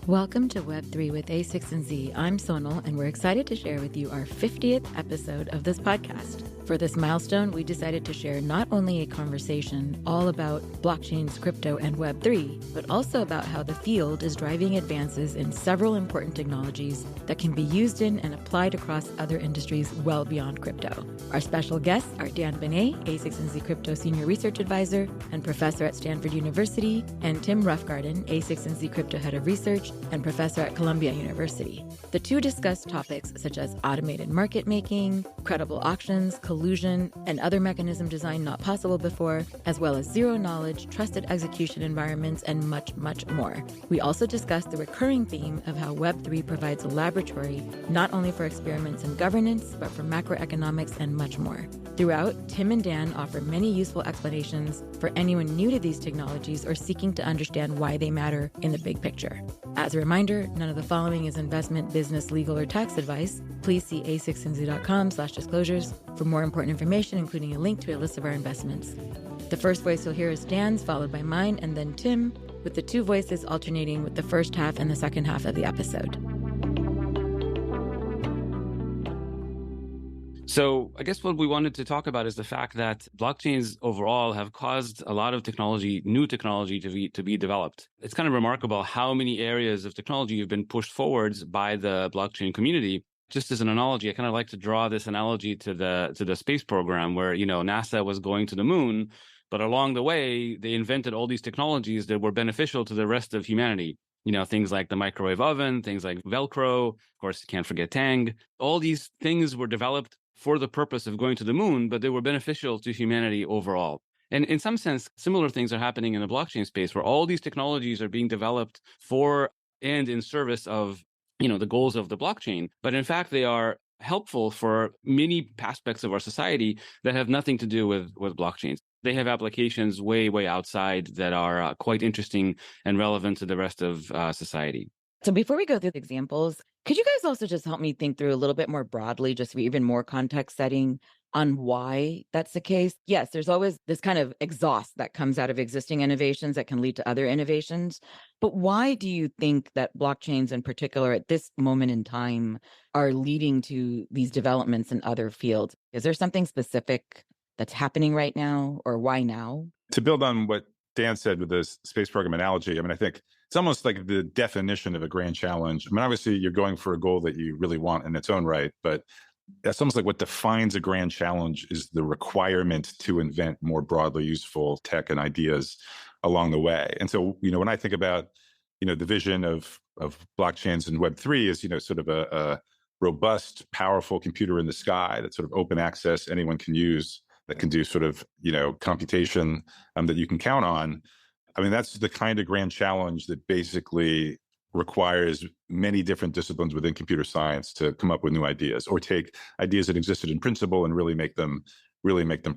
Welcome to Web3 with A6 and Z. I'm Sonal, and we're excited to share with you our 50th episode of this podcast. For this milestone, we decided to share not only a conversation all about blockchains, crypto, and Web3, but also about how the field is driving advances in several important technologies that can be used in and applied across other industries well beyond crypto. Our special guests are Dan Boneh, A6 and Z Crypto Senior Research Advisor and Professor at Stanford University, and Tim Roughgarden, A6 and Z Crypto Head of Research and Professor at Columbia University. The two discuss topics such as automated market making, credible auctions, collusion, and other mechanism design not possible before, as well as zero knowledge, trusted execution environments, and much, much more. We also discuss the recurring theme of how Web3 provides a laboratory not only for experiments in governance, but for macroeconomics and much more. Throughout, Tim and Dan offer many useful explanations for anyone new to these technologies or seeking to understand why they matter in the big picture. As a reminder, none of the following is investment, business, legal, or tax advice. Please see a6nz.com/disclosures for more important information, including a link to a list of our investments. The first voice you'll hear is Dan's, followed by mine, and then Tim, with the two voices alternating with the first half and the second half of the episode. So I guess what we wanted to talk about is the fact that blockchains overall have caused a lot of new technology to be developed. It's kind of remarkable how many areas of technology have been pushed forwards by the blockchain community. Just as an analogy, I kind of like to draw this analogy to the space program where, NASA was going to the moon, but along the way, they invented all these technologies that were beneficial to the rest of humanity. Things like the microwave oven, things like Velcro, of course, you can't forget Tang. All these things were developed for the purpose of going to the moon, but they were beneficial to humanity overall. And in some sense, similar things are happening in the blockchain space where all these technologies are being developed for and in service of, the goals of the blockchain. But in fact, they are helpful for many aspects of our society that have nothing to do with blockchains. They have applications way, way outside that are quite interesting and relevant to the rest of society. So before we go through the examples, could you guys also just help me think through a little bit more broadly, just for even more context setting on why that's the case? Yes, there's always this kind of exhaust that comes out of existing innovations that can lead to other innovations. But why do you think that blockchains in particular at this moment in time are leading to these developments in other fields? Is there something specific that's happening right now, or why now? To build on what Dan said with the space program analogy, I think it's almost like the definition of a grand challenge. Obviously, you're going for a goal that you really want in its own right, but that's almost like what defines a grand challenge is the requirement to invent more broadly useful tech and ideas along the way. And so, when I think about, the vision of blockchains and Web3 is, sort of a robust, powerful computer in the sky that's sort of open access, anyone can use, that can do sort of, computation that you can count on. That's the kind of grand challenge that basically requires many different disciplines within computer science to come up with new ideas or take ideas that existed in principle and really make them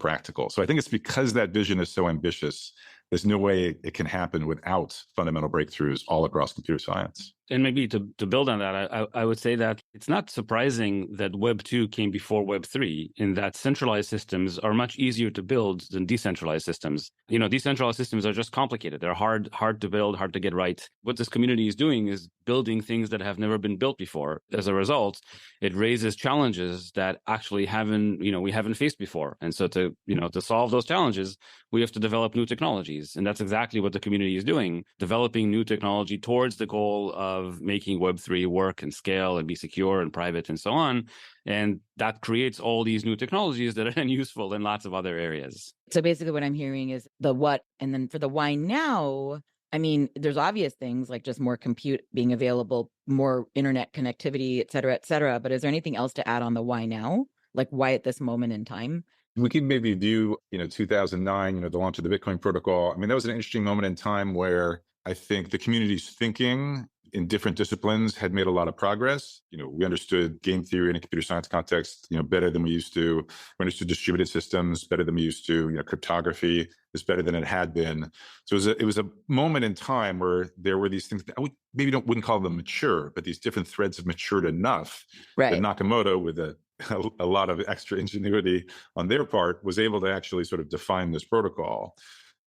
practical. So I think it's because that vision is so ambitious, there's no way it can happen without fundamental breakthroughs all across computer science. And maybe to build on that, I would say that it's not surprising that Web 2 came before Web 3 in that centralized systems are much easier to build than decentralized systems. Decentralized systems are just complicated. They're hard to build, hard to get right. What this community is doing is building things that have never been built before. As a result, it raises challenges that actually we haven't faced before. And so to solve those challenges, we have to develop new technologies. And that's exactly what the community is doing, developing new technology towards the goal of making Web3 work and scale and be secure and private and so on. And that creates all these new technologies that are then useful in lots of other areas. So basically what I'm hearing is the what, and then for the why now, there's obvious things like just more compute being available, more internet connectivity, et cetera, but is there anything else to add on the why now? Like why at this moment in time? We can maybe view, 2009, the launch of the Bitcoin protocol. That was an interesting moment in time where I think the community's thinking in different disciplines had made a lot of progress. We understood game theory in a computer science context, better than we used to. We understood distributed systems better than we used to. Cryptography is better than it had been. So it was a moment in time where there were these things that I wouldn't call them mature, but these different threads have matured enough that Nakamoto, with a lot of extra ingenuity on their part, was able to actually sort of define this protocol.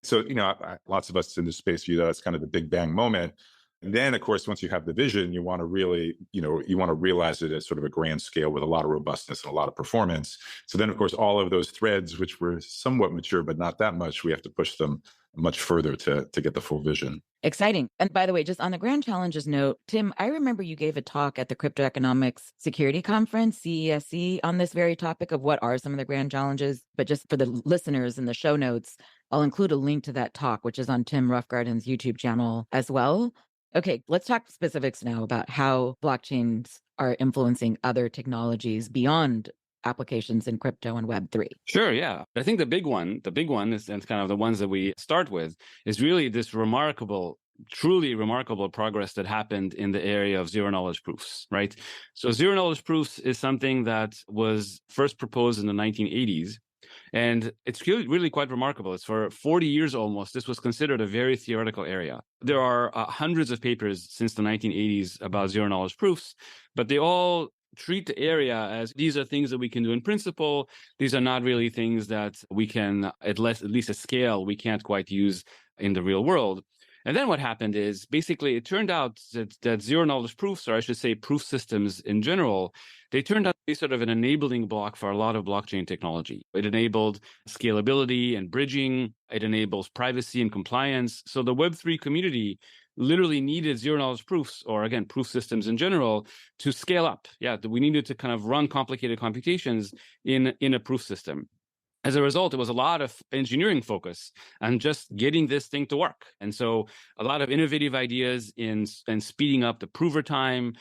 So, lots of us in this space view that as kind of the big bang moment. And then, of course, once you have the vision, you want to really, you want to realize it at sort of a grand scale with a lot of robustness and a lot of performance. So then, of course, all of those threads, which were somewhat mature, but not that much, we have to push them much further to get the full vision. Exciting. And by the way, just on the grand challenges note, Tim, I remember you gave a talk at the Crypto Economics Security Conference, CESC, on this very topic of what are some of the grand challenges. But just for the listeners in the show notes, I'll include a link to that talk, which is on Tim Roughgarden's YouTube channel as well. Okay, let's talk specifics now about how blockchains are influencing other technologies beyond applications in crypto and Web3. Sure, yeah. I think the big one is, and kind of the ones that we start with, is really this truly remarkable progress that happened in the area of zero-knowledge proofs, right? So zero-knowledge proofs is something that was first proposed in the 1980s. And it's really quite remarkable. It's for 40 years almost. This was considered a very theoretical area. There are hundreds of papers since the 1980s about zero-knowledge proofs, but they all treat the area as these are things that we can do in principle. These are not really things that we can, at least at scale, we can't quite use in the real world. And then what happened is basically it turned out that zero-knowledge proofs, or I should say proof systems in general, they turned out to be sort of an enabling block for a lot of blockchain technology. It enabled scalability and bridging. It enables privacy and compliance. So the Web3 community literally needed zero-knowledge proofs, or again, proof systems in general, to scale up. Yeah, we needed to kind of run complicated computations in a proof system. As a result, it was a lot of engineering focus on just getting this thing to work. And so a lot of innovative ideas in speeding up the prover time,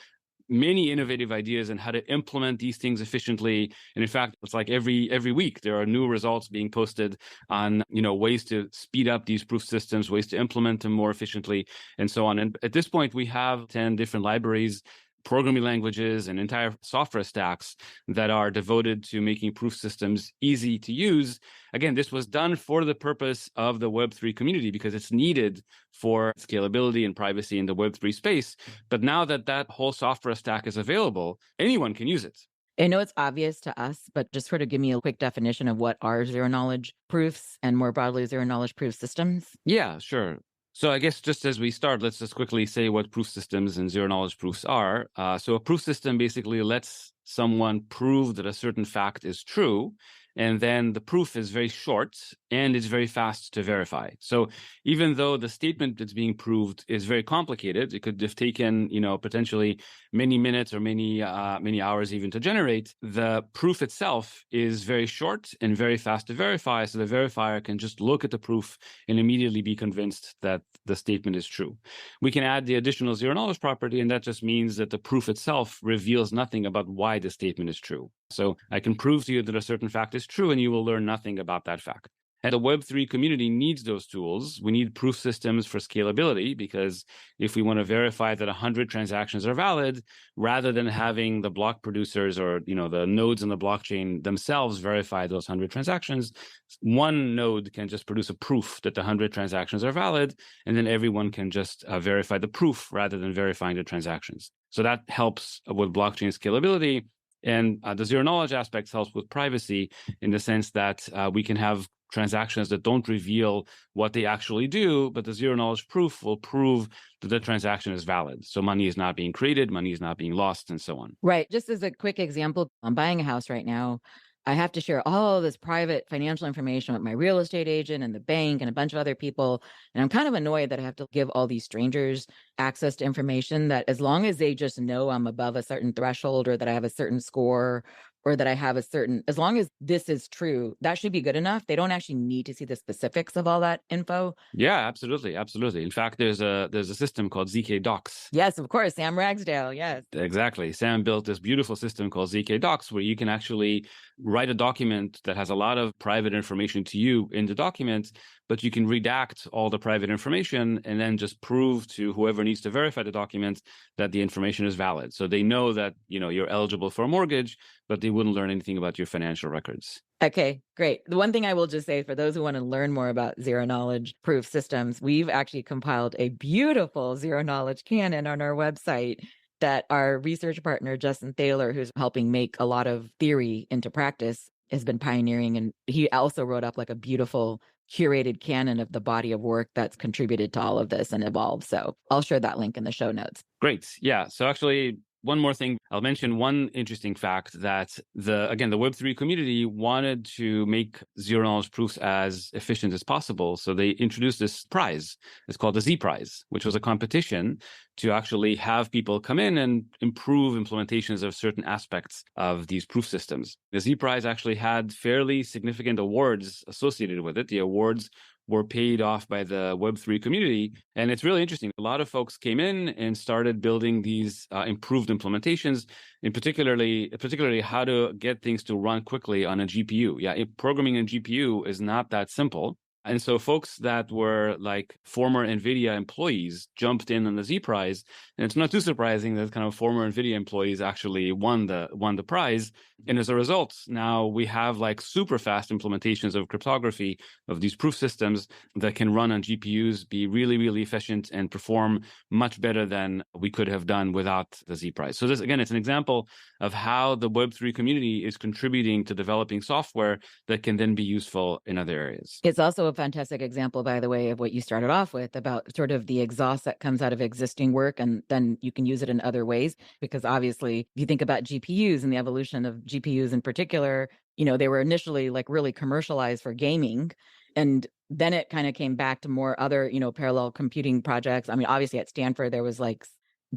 many innovative ideas on how to implement these things efficiently. And in fact, it's like every week there are new results being posted on ways to speed up these proof systems, ways to implement them more efficiently, and so on. And at this point, we have 10 different libraries, programming languages, and entire software stacks that are devoted to making proof systems easy to use. Again, this was done for the purpose of the Web3 community because it's needed for scalability and privacy in the Web3 space. But now that whole software stack is available, anyone can use it. I know it's obvious to us, but just sort of give me a quick definition of what are zero-knowledge proofs and more broadly zero-knowledge proof systems. Yeah, sure. So I guess just as we start, let's just quickly say what proof systems and zero-knowledge proofs are. So a proof system basically lets someone prove that a certain fact is true, and then the proof is very short and it's very fast to verify. So even though the statement that's being proved is very complicated, it could have taken, potentially many minutes or many hours even to generate, the proof itself is very short and very fast to verify. So the verifier can just look at the proof and immediately be convinced that the statement is true. We can add the additional zero-knowledge property, and that just means that the proof itself reveals nothing about why the statement is true. So I can prove to you that a certain fact is true, and you will learn nothing about that fact. And the Web3 community needs those tools. We need proof systems for scalability, because if we want to verify that 100 transactions are valid, rather than having the block producers or the nodes in the blockchain themselves verify those 100 transactions, one node can just produce a proof that the 100 transactions are valid, and then everyone can just verify the proof rather than verifying the transactions. So that helps with blockchain scalability. And the zero-knowledge aspects helps with privacy in the sense that we can have transactions that don't reveal what they actually do, but the zero-knowledge proof will prove that the transaction is valid. So money is not being created, money is not being lost, and so on. Right. Just as a quick example, I'm buying a house right now. I have to share all this private financial information with my real estate agent and the bank and a bunch of other people. And I'm kind of annoyed that I have to give all these strangers access to information that, as long as they just know I'm above a certain threshold, or that I have a certain score, or that I have as long as this is true, that should be good enough. They don't actually need to see the specifics of all that info. Yeah, absolutely. Absolutely. In fact, there's a system called ZK Docs. Yes, of course. Sam Ragsdale. Yes. Exactly. Sam built this beautiful system called ZK Docs, where you can actually write a document that has a lot of private information to you in the document, but you can redact all the private information and then just prove to whoever needs to verify the document that the information is valid. So they know that, you're eligible for a mortgage, but they wouldn't learn anything about your financial records. Okay, great. The one thing I will just say, for those who want to learn more about zero-knowledge proof systems, we've actually compiled a beautiful zero-knowledge canon on our website that our research partner, Justin Thaler, who's helping make a lot of theory into practice, has been pioneering. And he also wrote up like a beautiful curated canon of the body of work that's contributed to all of this and evolved. So I'll share that link in the show notes. Great. Yeah. So actually, one more thing, I'll mention one interesting fact that the Web3 community wanted to make zero knowledge proofs as efficient as possible. So they introduced this prize. It's called the Z Prize, which was a competition to actually have people come in and improve implementations of certain aspects of these proof systems. The Z Prize actually had fairly significant awards associated with it. The awards were paid off by the Web3 community. And it's really interesting. A lot of folks came in and started building these improved implementations, in particularly how to get things to run quickly on a GPU. Yeah, programming a GPU is not that simple. And so folks that were like former NVIDIA employees jumped in on the Z Prize. And it's not too surprising that kind of former NVIDIA employees actually won the prize. And as a result, now we have like super fast implementations of cryptography of these proof systems that can run on GPUs, be really, really efficient, and perform much better than we could have done without the Z Prize. So this, again, it's an example of how the Web3 community is contributing to developing software that can then be useful in other areas. It's also a fantastic example, by the way, of what you started off with about sort of the exhaust that comes out of existing work, and then you can use it in other ways. Because obviously, if you think about GPUs and the evolution of GPUs in particular, they were initially like really commercialized for gaming. And then it kind of came back to more other, parallel computing projects. I mean, obviously at Stanford, there was like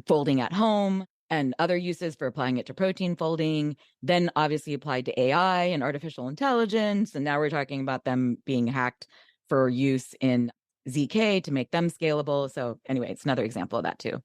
folding at home and other uses for applying it to protein folding, then obviously applied to AI and artificial intelligence. And now we're talking about them being hacked for use in ZK to make them scalable. So anyway, it's another example of that too.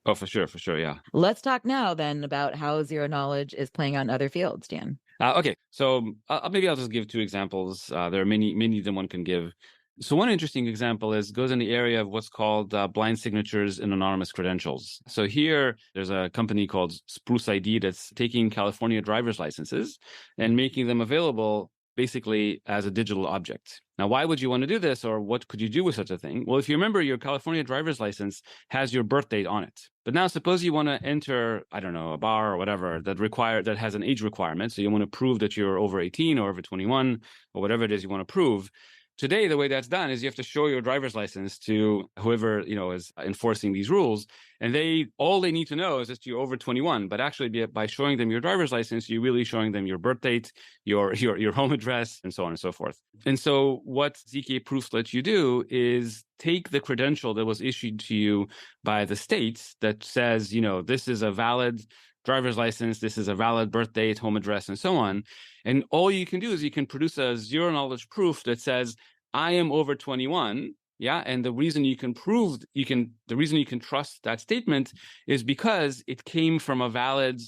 Oh, for sure, yeah. Let's talk now then about how zero knowledge is playing out in other fields, Dan. Okay, so maybe I'll just give two examples. There are many that one can give. So one interesting example goes in the area of what's called blind signatures and anonymous credentials. So here, there's a company called Spruce ID that's taking California driver's licenses and making them available basically as a digital object. Now, why would you want to do this, or what could you do with such a thing? Well, if you remember, your California driver's license has your birth date on it. But now suppose you want to enter, I don't know, a bar or whatever that has an age requirement. So you want to prove that you're over 18 or over 21 or whatever it is you want to prove. Today, the way that's done is you have to show your driver's license to whoever, is enforcing these rules. And all they need to know is that you're over 21. But actually, by showing them your driver's license, you're really showing them your birth date, your home address, and so on and so forth. And so what ZK proofs let you do is take the credential that was issued to you by the state that says, this is a valid driver's license, this is a valid birth date, home address, and so on. And all you can do is you can produce a zero knowledge proof that says, I am over 21. Yeah. And the reason you can trust that statement is because it came from a valid,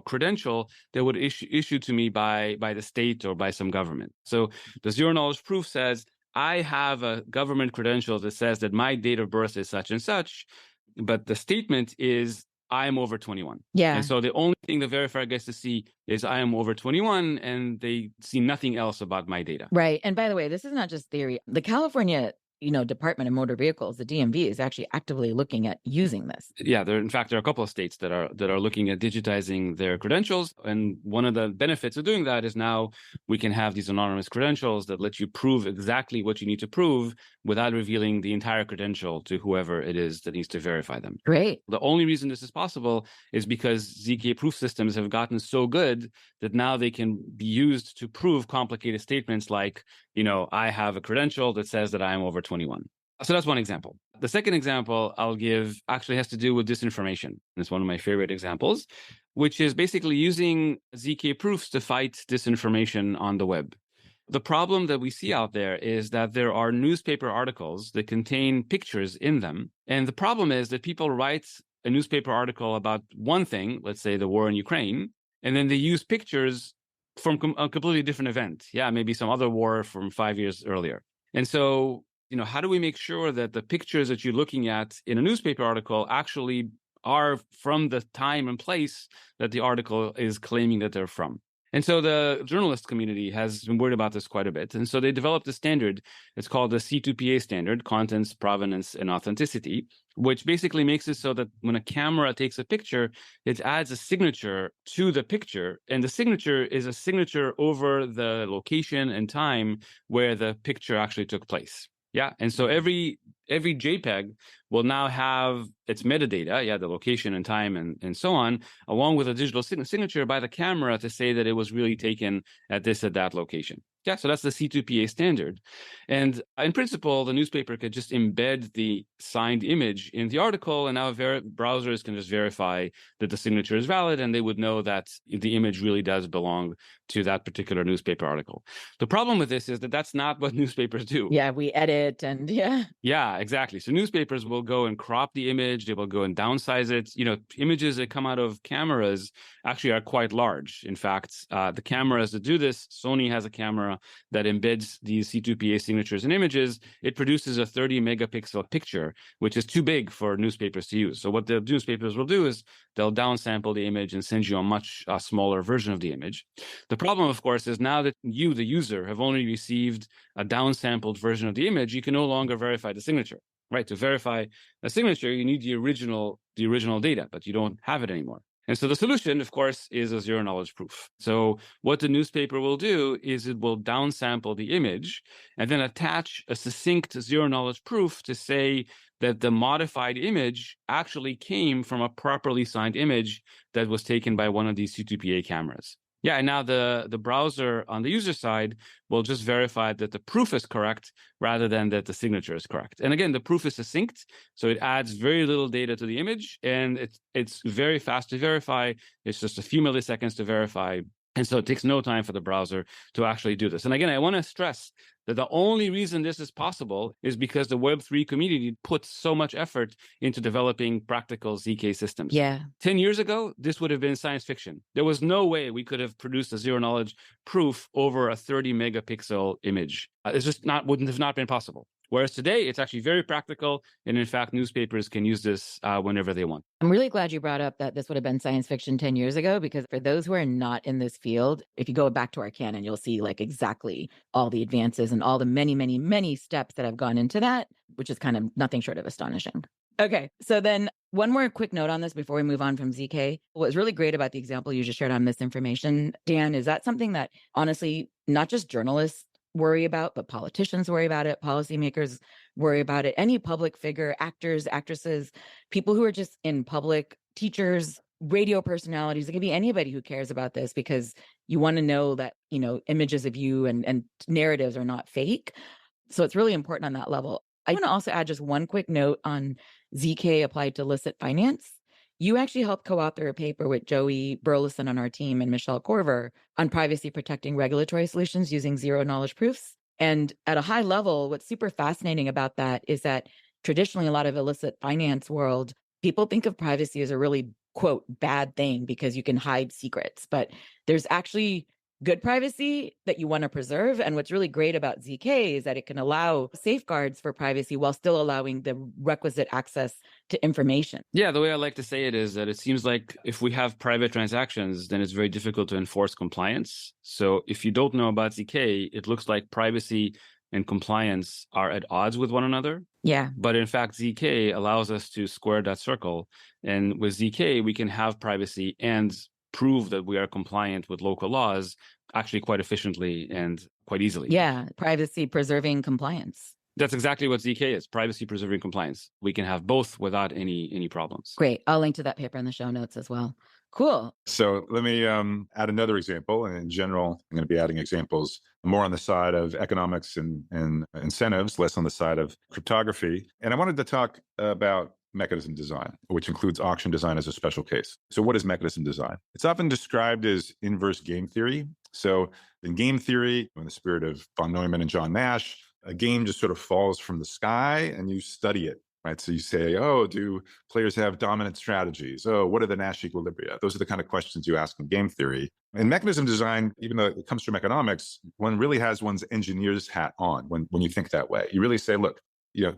credential that would issue to me by the state or by some government. So the zero knowledge proof says, I have a government credential that says that my date of birth is such and such, but the statement is I am over 21. Yeah. And so the only thing the verifier gets to see is I am over 21, and they see nothing else about my data. Right. And by the way, this is not just theory. The California Department of Motor Vehicles, the DMV, is actually actively looking at using this. Yeah, there are a couple of states that are looking at digitizing their credentials. And one of the benefits of doing that is now we can have these anonymous credentials that let you prove exactly what you need to prove without revealing the entire credential to whoever it is that needs to verify them. Great. The only reason this is possible is because ZK proof systems have gotten so good that now they can be used to prove complicated statements like, I have a credential that says that I am over 21. So that's one example. The second example I'll give actually has to do with disinformation. It's one of my favorite examples, which is basically using ZK proofs to fight disinformation on the web. The problem that we see out there is that there are newspaper articles that contain pictures in them. And the problem is that people write a newspaper article about one thing, let's say the war in Ukraine, and then they use pictures from a completely different event. Yeah, maybe some other war from 5 years earlier. And so, how do we make sure that the pictures that you're looking at in a newspaper article actually are from the time and place that the article is claiming that they're from? And so the journalist community has been worried about this quite a bit. And so they developed a standard. It's called the C2PA standard, contents, provenance, and authenticity, which basically makes it so that when a camera takes a picture, it adds a signature to the picture. And the signature is a signature over the location and time where the picture actually took place. Yeah. And so every JPEG will now have its metadata, the location and time and so on, along with a digital signature by the camera to say that it was really taken at that location. Yeah, so that's the C2PA standard. And in principle, the newspaper could just embed the signed image in the article, and now browsers can just verify that the signature is valid, and they would know that the image really does belong to that particular newspaper article. The problem with this is that that's not what newspapers do. Yeah, we edit and Yeah, exactly. So newspapers will go and crop the image. They will go and downsize it. Images that come out of cameras actually are quite large. In fact, the cameras that do this, Sony has a camera that embeds these C2PA signatures in images. It produces a 30 megapixel picture, which is too big for newspapers to use. So what the newspapers will do is they'll downsample the image and send you a much smaller version of the image. The problem, of course, is now that you, the user, have only received a downsampled version of the image, you can no longer verify the signature. Right? To verify a signature, you need the original data, but you don't have it anymore. And so the solution, of course, is a zero-knowledge proof. So what the newspaper will do is it will downsample the image and then attach a succinct zero-knowledge proof to say that the modified image actually came from a properly signed image that was taken by one of these C2PA cameras. Yeah, and now the browser on the user side will just verify that the proof is correct rather than that the signature is correct. And again, the proof is succinct, so it adds very little data to the image, and it's very fast to verify. It's just a few milliseconds to verify. And so it takes no time for the browser to actually do this. And again, I want to stress that the only reason this is possible is because the Web3 community puts so much effort into developing practical ZK systems. Yeah. 10 years ago, this would have been science fiction. There was no way we could have produced a zero-knowledge proof over a 30 megapixel image. It's just wouldn't have not been possible. Whereas today, it's actually very practical. And in fact, newspapers can use this whenever they want. I'm really glad you brought up that this would have been science fiction 10 years ago, because for those who are not in this field, if you go back to our canon, you'll see exactly all the advances and all the many, many, many steps that have gone into that, which is kind of nothing short of astonishing. Okay, so then one more quick note on this before we move on from ZK. What's really great about the example you just shared on misinformation, Dan, is that something that honestly, not just journalists worry about, but politicians worry about it, policymakers worry about it, any public figure, actors, actresses, people who are just in public, teachers, radio personalities. It could be anybody who cares about this, because you want to know that, images of you and narratives are not fake. So it's really important on that level. I want to also add just one quick note on ZK applied to illicit finance. You actually helped co-author a paper with Joey Burleson on our team and Michelle Corver on privacy protecting regulatory solutions using zero-knowledge proofs. And at a high level, what's super fascinating about that is that traditionally a lot of illicit finance world, people think of privacy as a really, quote, bad thing because you can hide secrets. But there's actually good privacy that you want to preserve. And what's really great about ZK is that it can allow safeguards for privacy while still allowing the requisite access to information. Yeah, the way I like to say it is that it seems like if we have private transactions, then it's very difficult to enforce compliance. So if you don't know about ZK, it looks like privacy and compliance are at odds with one another. Yeah. But in fact, ZK allows us to square that circle. And with ZK, we can have privacy and prove that we are compliant with local laws actually quite efficiently and quite easily. Yeah, privacy preserving compliance. That's exactly what ZK is, privacy preserving compliance. We can have both without any problems. Great. I'll link to that paper in the show notes as well. Cool. So let me add another example. And in general, I'm going to be adding examples more on the side of economics and incentives, less on the side of cryptography. And I wanted to talk about mechanism design, which includes auction design as a special case. So what is mechanism design? It's often described as inverse game theory. So in game theory, in the spirit of von Neumann and John Nash, a game just sort of falls from the sky and you study it, right? So you say, oh, do players have dominant strategies? Oh, what are the Nash equilibria? Those are the kind of questions you ask in game theory. In mechanism design, even though it comes from economics, one really has one's engineer's hat on when you think that way. You really say, look,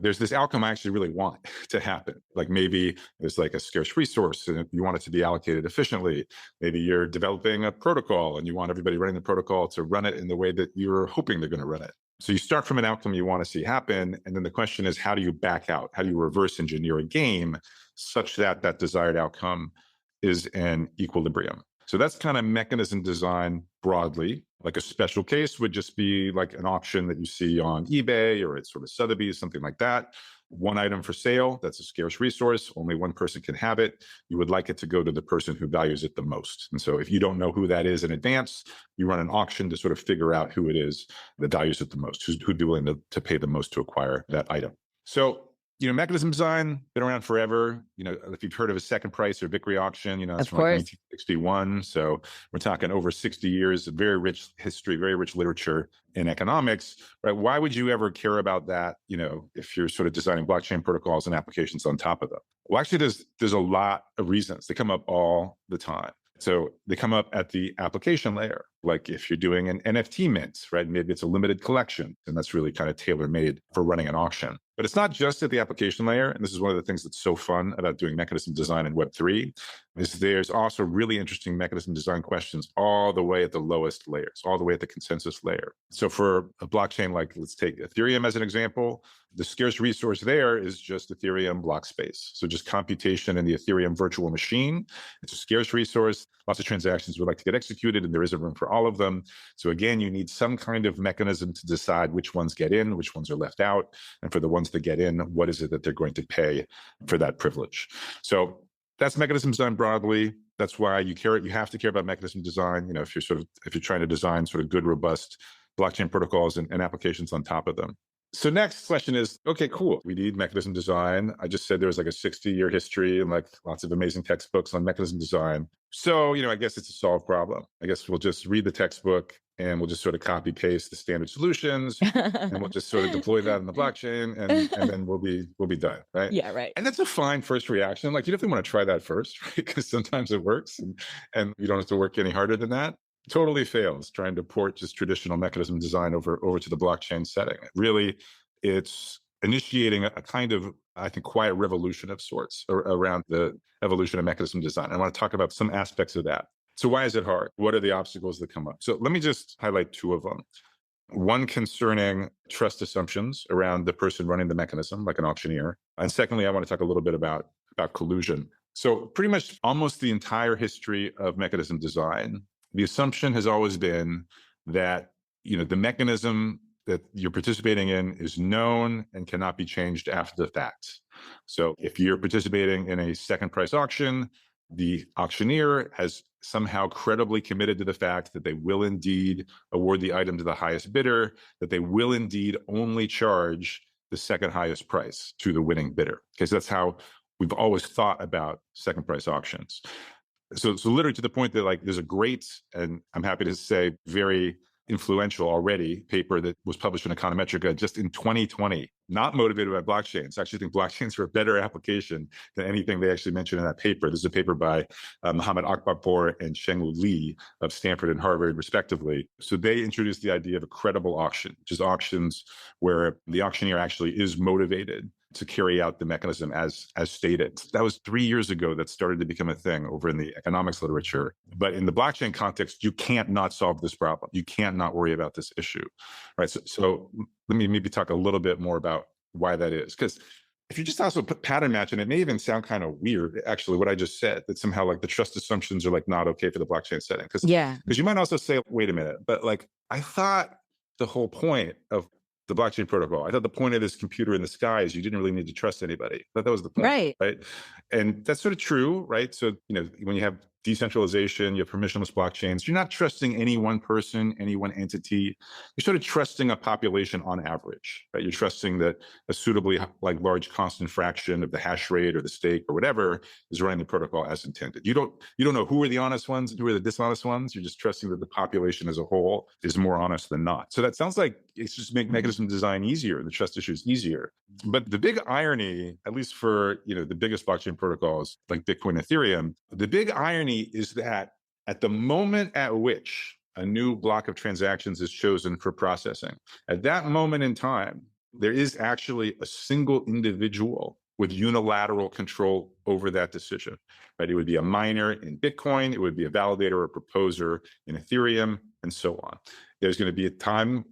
there's this outcome I actually really want to happen. Like maybe there's like a scarce resource and you want it to be allocated efficiently. Maybe you're developing a protocol and you want everybody running the protocol to run it in the way that you're hoping they're going to run it. So you start from an outcome you want to see happen. And then the question is, how do you back out? How do you reverse engineer a game such that that desired outcome is in equilibrium? So that's kind of mechanism design broadly. Like a special case would just be like an auction that you see on eBay or at sort of Sotheby's, something like that. One item for sale, that's a scarce resource. Only one person can have it. You would like it to go to the person who values it the most. And so if you don't know who that is in advance, you run an auction to sort of figure out who it is that values it the most, who'd be willing to pay the most to acquire that item. So mechanism design, been around forever. If you've heard of a second price or Vickrey auction, it's from like 1961. So we're talking over 60 years of very rich history, very rich literature in economics, right? Why would you ever care about that, if you're sort of designing blockchain protocols and applications on top of them? Well, actually, there's a lot of reasons. They come up all the time. So they come up at the application layer. Like if you're doing an NFT mint, right? Maybe it's a limited collection, and that's really kind of tailor-made for running an auction. But it's not just at the application layer. And this is one of the things that's so fun about doing mechanism design in Web3, is there's also really interesting mechanism design questions all the way at the lowest layers, all the way at the consensus layer. So for a blockchain, like let's take Ethereum as an example, the scarce resource there is just Ethereum block space. So just computation in the Ethereum virtual machine. It's a scarce resource. Lots of transactions would like to get executed, and there isn't room for all of them. So again, you need some kind of mechanism to decide which ones get in, which ones are left out. And for the ones that get in, what is it that they're going to pay for that privilege? So that's mechanism design broadly. That's why you have to care about mechanism design, if you're trying to design sort of good, robust blockchain protocols and applications on top of them. So next question is, okay, cool. We need mechanism design. I just said there was like a 60-year history and like lots of amazing textbooks on mechanism design. So, I guess it's a solved problem. I guess we'll just read the textbook and we'll just sort of copy paste the standard solutions and we'll just sort of deploy that in the blockchain and then we'll be done, right? Yeah, right. And that's a fine first reaction. Like you definitely want to try that first, right? Because sometimes it works and you don't have to work any harder than that. Totally fails trying to port just traditional mechanism design over to the blockchain setting. Really, it's initiating a kind of, I think, quiet revolution of sorts around the evolution of mechanism design. I want to talk about some aspects of that. So why is it hard? What are the obstacles that come up? So let me just highlight two of them. One concerning trust assumptions around the person running the mechanism, like an auctioneer. And secondly, I want to talk a little bit about collusion. So pretty much almost the entire history of mechanism design, the assumption has always been that, the mechanism that you're participating in is known and cannot be changed after the fact. So if you're participating in a second price auction, the auctioneer has somehow credibly committed to the fact that they will indeed award the item to the highest bidder, that they will indeed only charge the second highest price to the winning bidder. Okay, so that's how we've always thought about second price auctions. So literally to the point that like there's a great, and I'm happy to say very influential already, paper that was published in Econometrica just in 2020, not motivated by blockchains. I actually think blockchains are a better application than anything they actually mentioned in that paper. This is a paper by Mohammed Akbarpour and Shengwu Li of Stanford and Harvard, respectively. So they introduced the idea of a credible auction, which is auctions where the auctioneer actually is motivated to carry out the mechanism as stated. That was 3 years ago that started to become a thing over in the economics literature. But in the blockchain context, you can't not solve this problem. You can't not worry about this issue, right? So let me maybe talk a little bit more about why that is. Because if you just also put pattern match, and it may even sound kind of weird, actually, what I just said, that somehow like the trust assumptions are like not okay for the blockchain setting. Because you might also say, wait a minute, but like I thought the whole point of the blockchain protocol, I thought the point of this computer in the sky is you didn't really need to trust anybody. I thought that was the point, right? And that's sort of true, right? So, when you have decentralization, you have permissionless blockchains, you're not trusting any one person, any one entity. You're sort of trusting a population on average, right? You're trusting that a suitably like large constant fraction of the hash rate or the stake or whatever is running the protocol as intended. You don't know who are the honest ones and who are the dishonest ones. You're just trusting that the population as a whole is more honest than not. So that sounds like it's just make mechanism design easier, the trust issues easier. But the big irony, at least for the biggest blockchain protocols like Bitcoin, Ethereum, the big irony is that at the moment at which a new block of transactions is chosen for processing, at that moment in time, there is actually a single individual with unilateral control over that decision, right? It would be a miner in Bitcoin, it would be a validator or a proposer in Ethereum, and so on. There's going to be a time,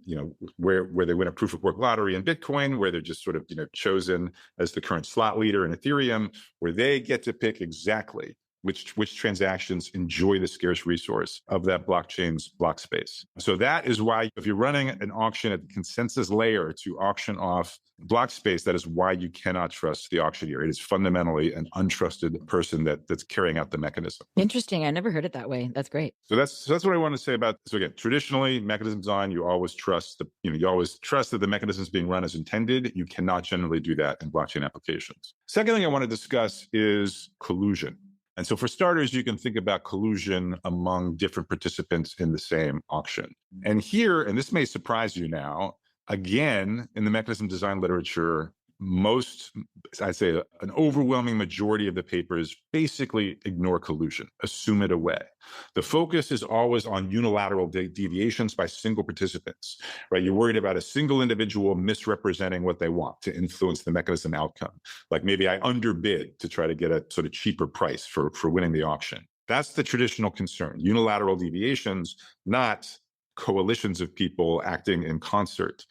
where they win a proof of work lottery in Bitcoin, where they're just sort of, chosen as the current slot leader in Ethereum, where they get to pick exactly which transactions enjoy the scarce resource of that blockchain's block space. So that is why if you're running an auction at the consensus layer to auction off block space, that is why you cannot trust the auctioneer. It is fundamentally an untrusted person that's carrying out the mechanism. Interesting. I never heard it that way. That's great. So that's what I want to say about. So again, traditionally, mechanism design, you always trust that the mechanism is being run as intended. You cannot generally do that in blockchain applications. Second thing I want to discuss is collusion. And so for starters, you can think about collusion among different participants in the same auction. And here, and this may surprise you now, again, in the mechanism design literature, I'd say an overwhelming majority of the papers basically ignore collusion, assume it away. The focus is always on unilateral deviations by single participants, right? You're worried about a single individual misrepresenting what they want to influence the mechanism outcome. Like maybe I underbid to try to get a sort of cheaper price for winning the auction. That's the traditional concern, unilateral deviations, not coalitions of people acting in concert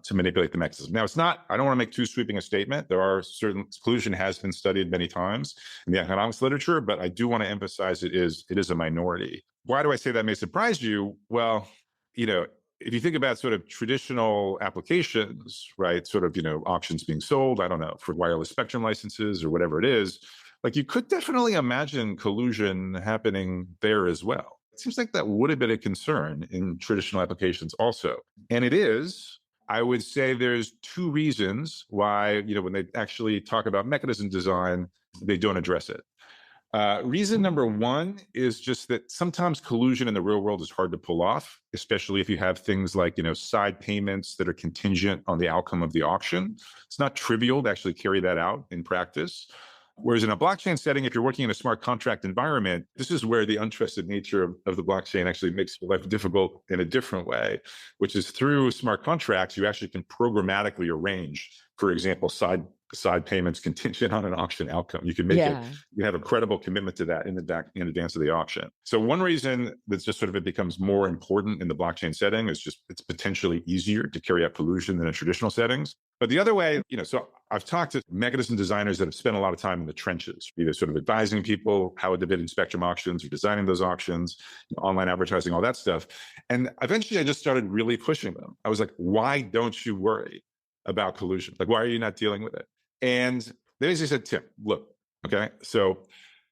to manipulate the mechanism. Now, I don't want to make too sweeping a statement. There are certain, collusion has been studied many times in the economics literature, but I do want to emphasize it is a minority. Why do I say that may surprise you? Well, if you think about sort of traditional applications, right, sort of, auctions being sold, I don't know, for wireless spectrum licenses or whatever it is, like you could definitely imagine collusion happening there as well. It seems like that would have been a concern in traditional applications also. And it is. I would say there's two reasons why, when they actually talk about mechanism design, they don't address it. Reason number one is just that sometimes collusion in the real world is hard to pull off, especially if you have things like, side payments that are contingent on the outcome of the auction. It's not trivial to actually carry that out in practice. Whereas in a blockchain setting, if you're working in a smart contract environment, this is where the untrusted nature of the blockchain actually makes life difficult in a different way, which is through smart contracts, you actually can programmatically arrange, for example, side payments contingent on an auction outcome. You can make it, you have a credible commitment to that in advance of the auction. So one reason that's just sort of it becomes more important in the blockchain setting is just it's potentially easier to carry out collusion than in traditional settings. But the other way, so I've talked to mechanism designers that have spent a lot of time in the trenches, either sort of advising people how to bid in spectrum auctions or designing those auctions, online advertising, all that stuff. And eventually I just started really pushing them. I was like, why don't you worry about collusion? Like, why are you not dealing with it? And they basically said, Tim, look, okay, so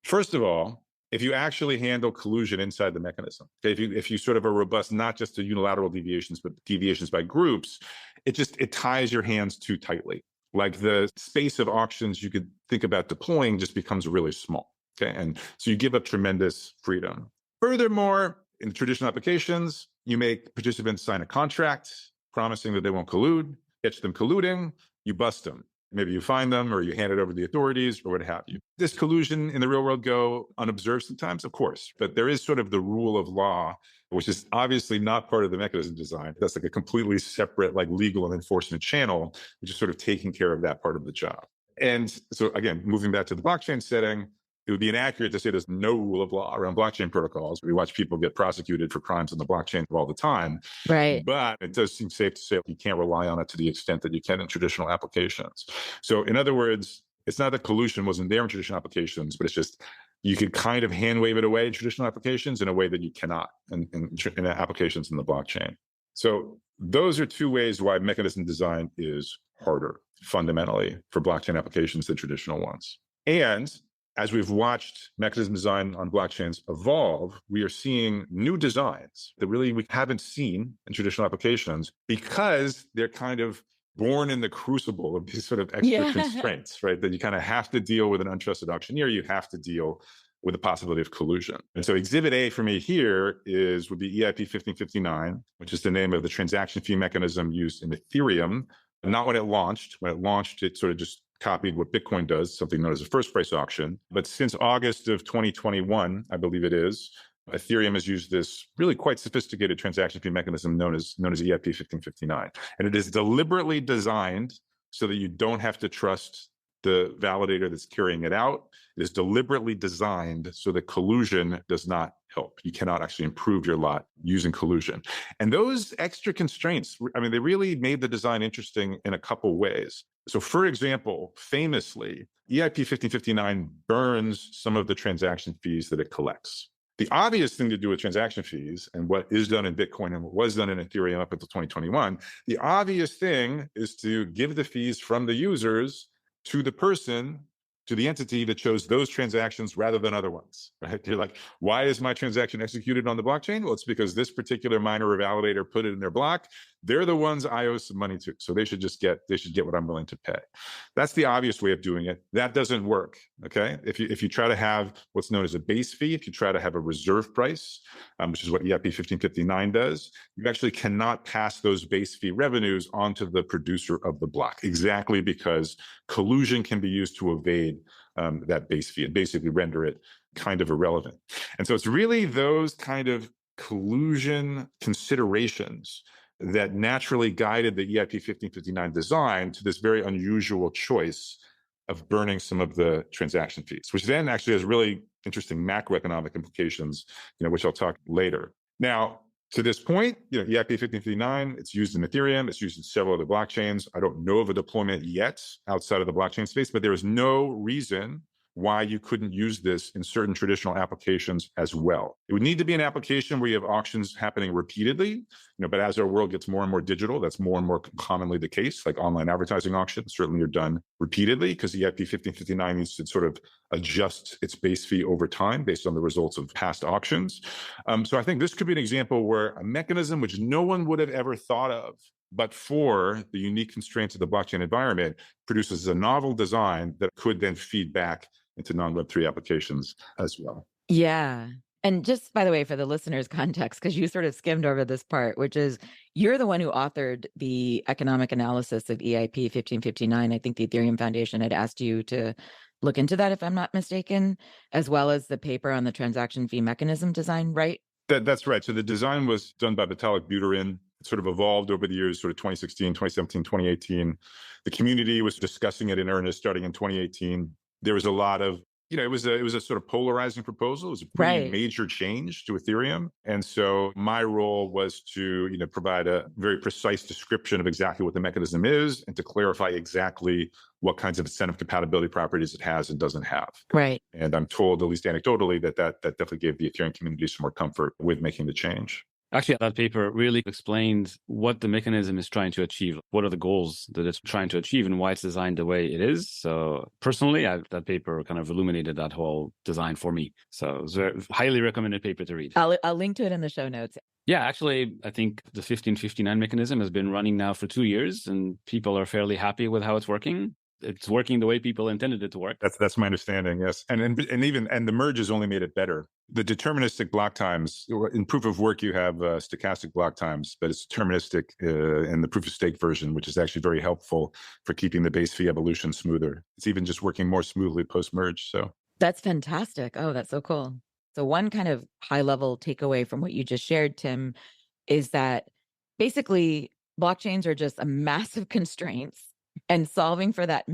first of all, if you actually handle collusion inside the mechanism, okay, if you sort of are robust, not just to unilateral deviations, but deviations by groups, it ties your hands too tightly. Like the space of auctions you could think about deploying just becomes really small, okay? And so you give up tremendous freedom. Furthermore, in traditional applications, you make participants sign a contract promising that they won't collude, catch them colluding, you bust them. Maybe you find them or you hand it over to the authorities or what have you. Does collusion in the real world go unobserved sometimes? Of course, but there is sort of the rule of law, which is obviously not part of the mechanism design. That's like a completely separate like legal and enforcement channel, which is sort of taking care of that part of the job. And so again, moving back to the blockchain setting, it would be inaccurate to say there's no rule of law around blockchain protocols. We watch people get prosecuted for crimes on the blockchain all the time. Right. But it does seem safe to say you can't rely on it to the extent that you can in traditional applications. So in other words, it's not that collusion wasn't there in traditional applications, but it's just you could kind of hand wave it away in traditional applications in a way that you cannot in applications in the blockchain. So those are two ways why mechanism design is harder fundamentally for blockchain applications than traditional ones. And as we've watched mechanism design on blockchains evolve, we are seeing new designs that really we haven't seen in traditional applications because they're kind of born in the crucible of these sort of extra constraints, right? That you kind of have to deal with an untrusted auctioneer, you have to deal with the possibility of collusion. And so Exhibit A for me here would be EIP 1559, which is the name of the transaction fee mechanism used in Ethereum. Not when it launched. When it launched, it sort of just copied what Bitcoin does, something known as a first price auction. But since August of 2021, I believe it is, Ethereum has used this really quite sophisticated transaction fee mechanism known as EIP 1559. And it is deliberately designed so that you don't have to trust the validator that's carrying it out. It is deliberately designed so that collusion does not help. You cannot actually improve your lot using collusion. And those extra constraints, I mean, they really made the design interesting in a couple ways. So for example, famously, EIP 1559 burns some of the transaction fees that it collects. The obvious thing to do with transaction fees, and what is done in Bitcoin and what was done in Ethereum up until 2021, the obvious thing is to give the fees from the users to the person, to the entity that chose those transactions rather than other ones, right? You're like, why is my transaction executed on the blockchain? Well, it's because this particular miner or validator put it in their block. They're the ones I owe some money to. So they should get what I'm willing to pay. That's the obvious way of doing it. That doesn't work, okay? If you try to have what's known as a base fee, if you try to have a reserve price, which is what EIP 1559 does, you actually cannot pass those base fee revenues onto the producer of the block, exactly because collusion can be used to evade that base fee and basically render it kind of irrelevant. And so it's really those kind of collusion considerations that naturally guided the EIP 1559 design to this very unusual choice of burning some of the transaction fees, which then actually has really interesting macroeconomic implications, which I'll talk later. Now, to this point, EIP 1559, it's used in Ethereum, it's used in several other blockchains. I don't know of a deployment yet outside of the blockchain space, but there is no reason why you couldn't use this in certain traditional applications as well. It would need to be an application where you have auctions happening repeatedly, but as our world gets more and more digital, that's more and more commonly the case, like online advertising auctions certainly are done repeatedly because the EIP 1559 needs to sort of adjust its base fee over time based on the results of past auctions. So I think this could be an example where a mechanism which no one would have ever thought of, but for the unique constraints of the blockchain environment, produces a novel design that could then feed back into non-Web3 applications as well. Yeah. And just by the way, for the listeners' context, because you sort of skimmed over this part, which is you're the one who authored the economic analysis of EIP 1559. I think the Ethereum Foundation had asked you to look into that, if I'm not mistaken, as well as the paper on the transaction fee mechanism design, right? That's right. So the design was done by Vitalik Buterin. It sort of evolved over the years, sort of 2016, 2017, 2018. The community was discussing it in earnest starting in 2018. There was a lot of, it was a sort of polarizing proposal. It was a pretty major change to Ethereum. And so my role was to, provide a very precise description of exactly what the mechanism is and to clarify exactly what kinds of incentive compatibility properties it has and doesn't have. Right. And I'm told, at least anecdotally, that definitely gave the Ethereum community some more comfort with making the change. Actually, that paper really explained what the mechanism is trying to achieve, what are the goals that it's trying to achieve, and why it's designed the way it is. So personally, that paper kind of illuminated that whole design for me. So it was a highly recommended paper to read. I'll link to it in the show notes. Yeah, actually, I think the 1559 mechanism has been running now for 2 years, and people are fairly happy with how it's working. It's working the way people intended it to work. That's my understanding, yes. And the merge has only made it better. The deterministic block times, in proof of work, you have stochastic block times, but it's deterministic in the proof of stake version, which is actually very helpful for keeping the base fee evolution smoother. It's even just working more smoothly post-merge. So that's fantastic. Oh, that's so cool. So one kind of high-level takeaway from what you just shared, Tim, is that basically blockchains are just a massive constraints. And solving for that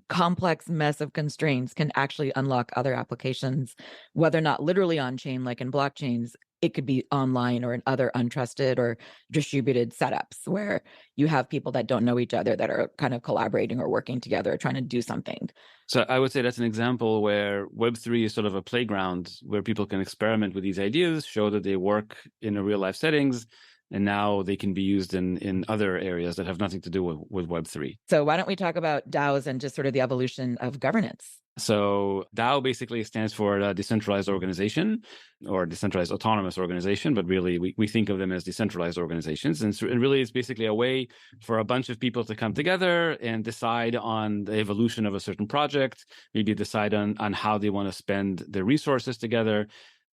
complex mess of constraints can actually unlock other applications, whether or not literally on chain, like in blockchains, it could be online or in other untrusted or distributed setups where you have people that don't know each other that are kind of collaborating or working together, trying to do something. So I would say that's an example where Web3 is sort of a playground where people can experiment with these ideas, show that they work in a real life settings, and now they can be used in other areas that have nothing to do with Web3. So why don't we talk about DAOs and just sort of the evolution of governance? So DAO basically stands for a decentralized organization or decentralized autonomous organization, but really we think of them as decentralized organizations. And really it's basically a way for a bunch of people to come together and decide on the evolution of a certain project, maybe decide on how they want to spend their resources together.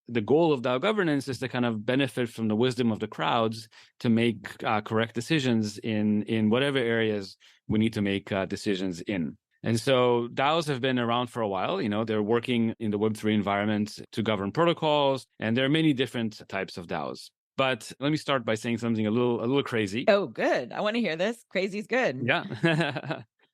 The goal of DAO governance is to kind of benefit from the wisdom of the crowds to make correct decisions in whatever areas we need to make decisions in. And so DAOs have been around for a while. They're working in the Web3 environment to govern protocols, and there are many different types of DAOs. But let me start by saying something a little crazy. Oh, good. I want to hear this. Crazy's good. Yeah.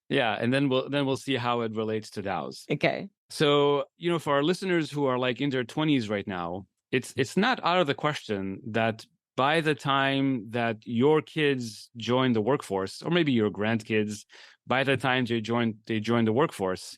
Yeah. And then we'll see how it relates to DAOs. Okay. So, for our listeners who are like in their 20s right now, it's not out of the question that by the time that your kids join the workforce, or maybe your grandkids, by the time they join the workforce,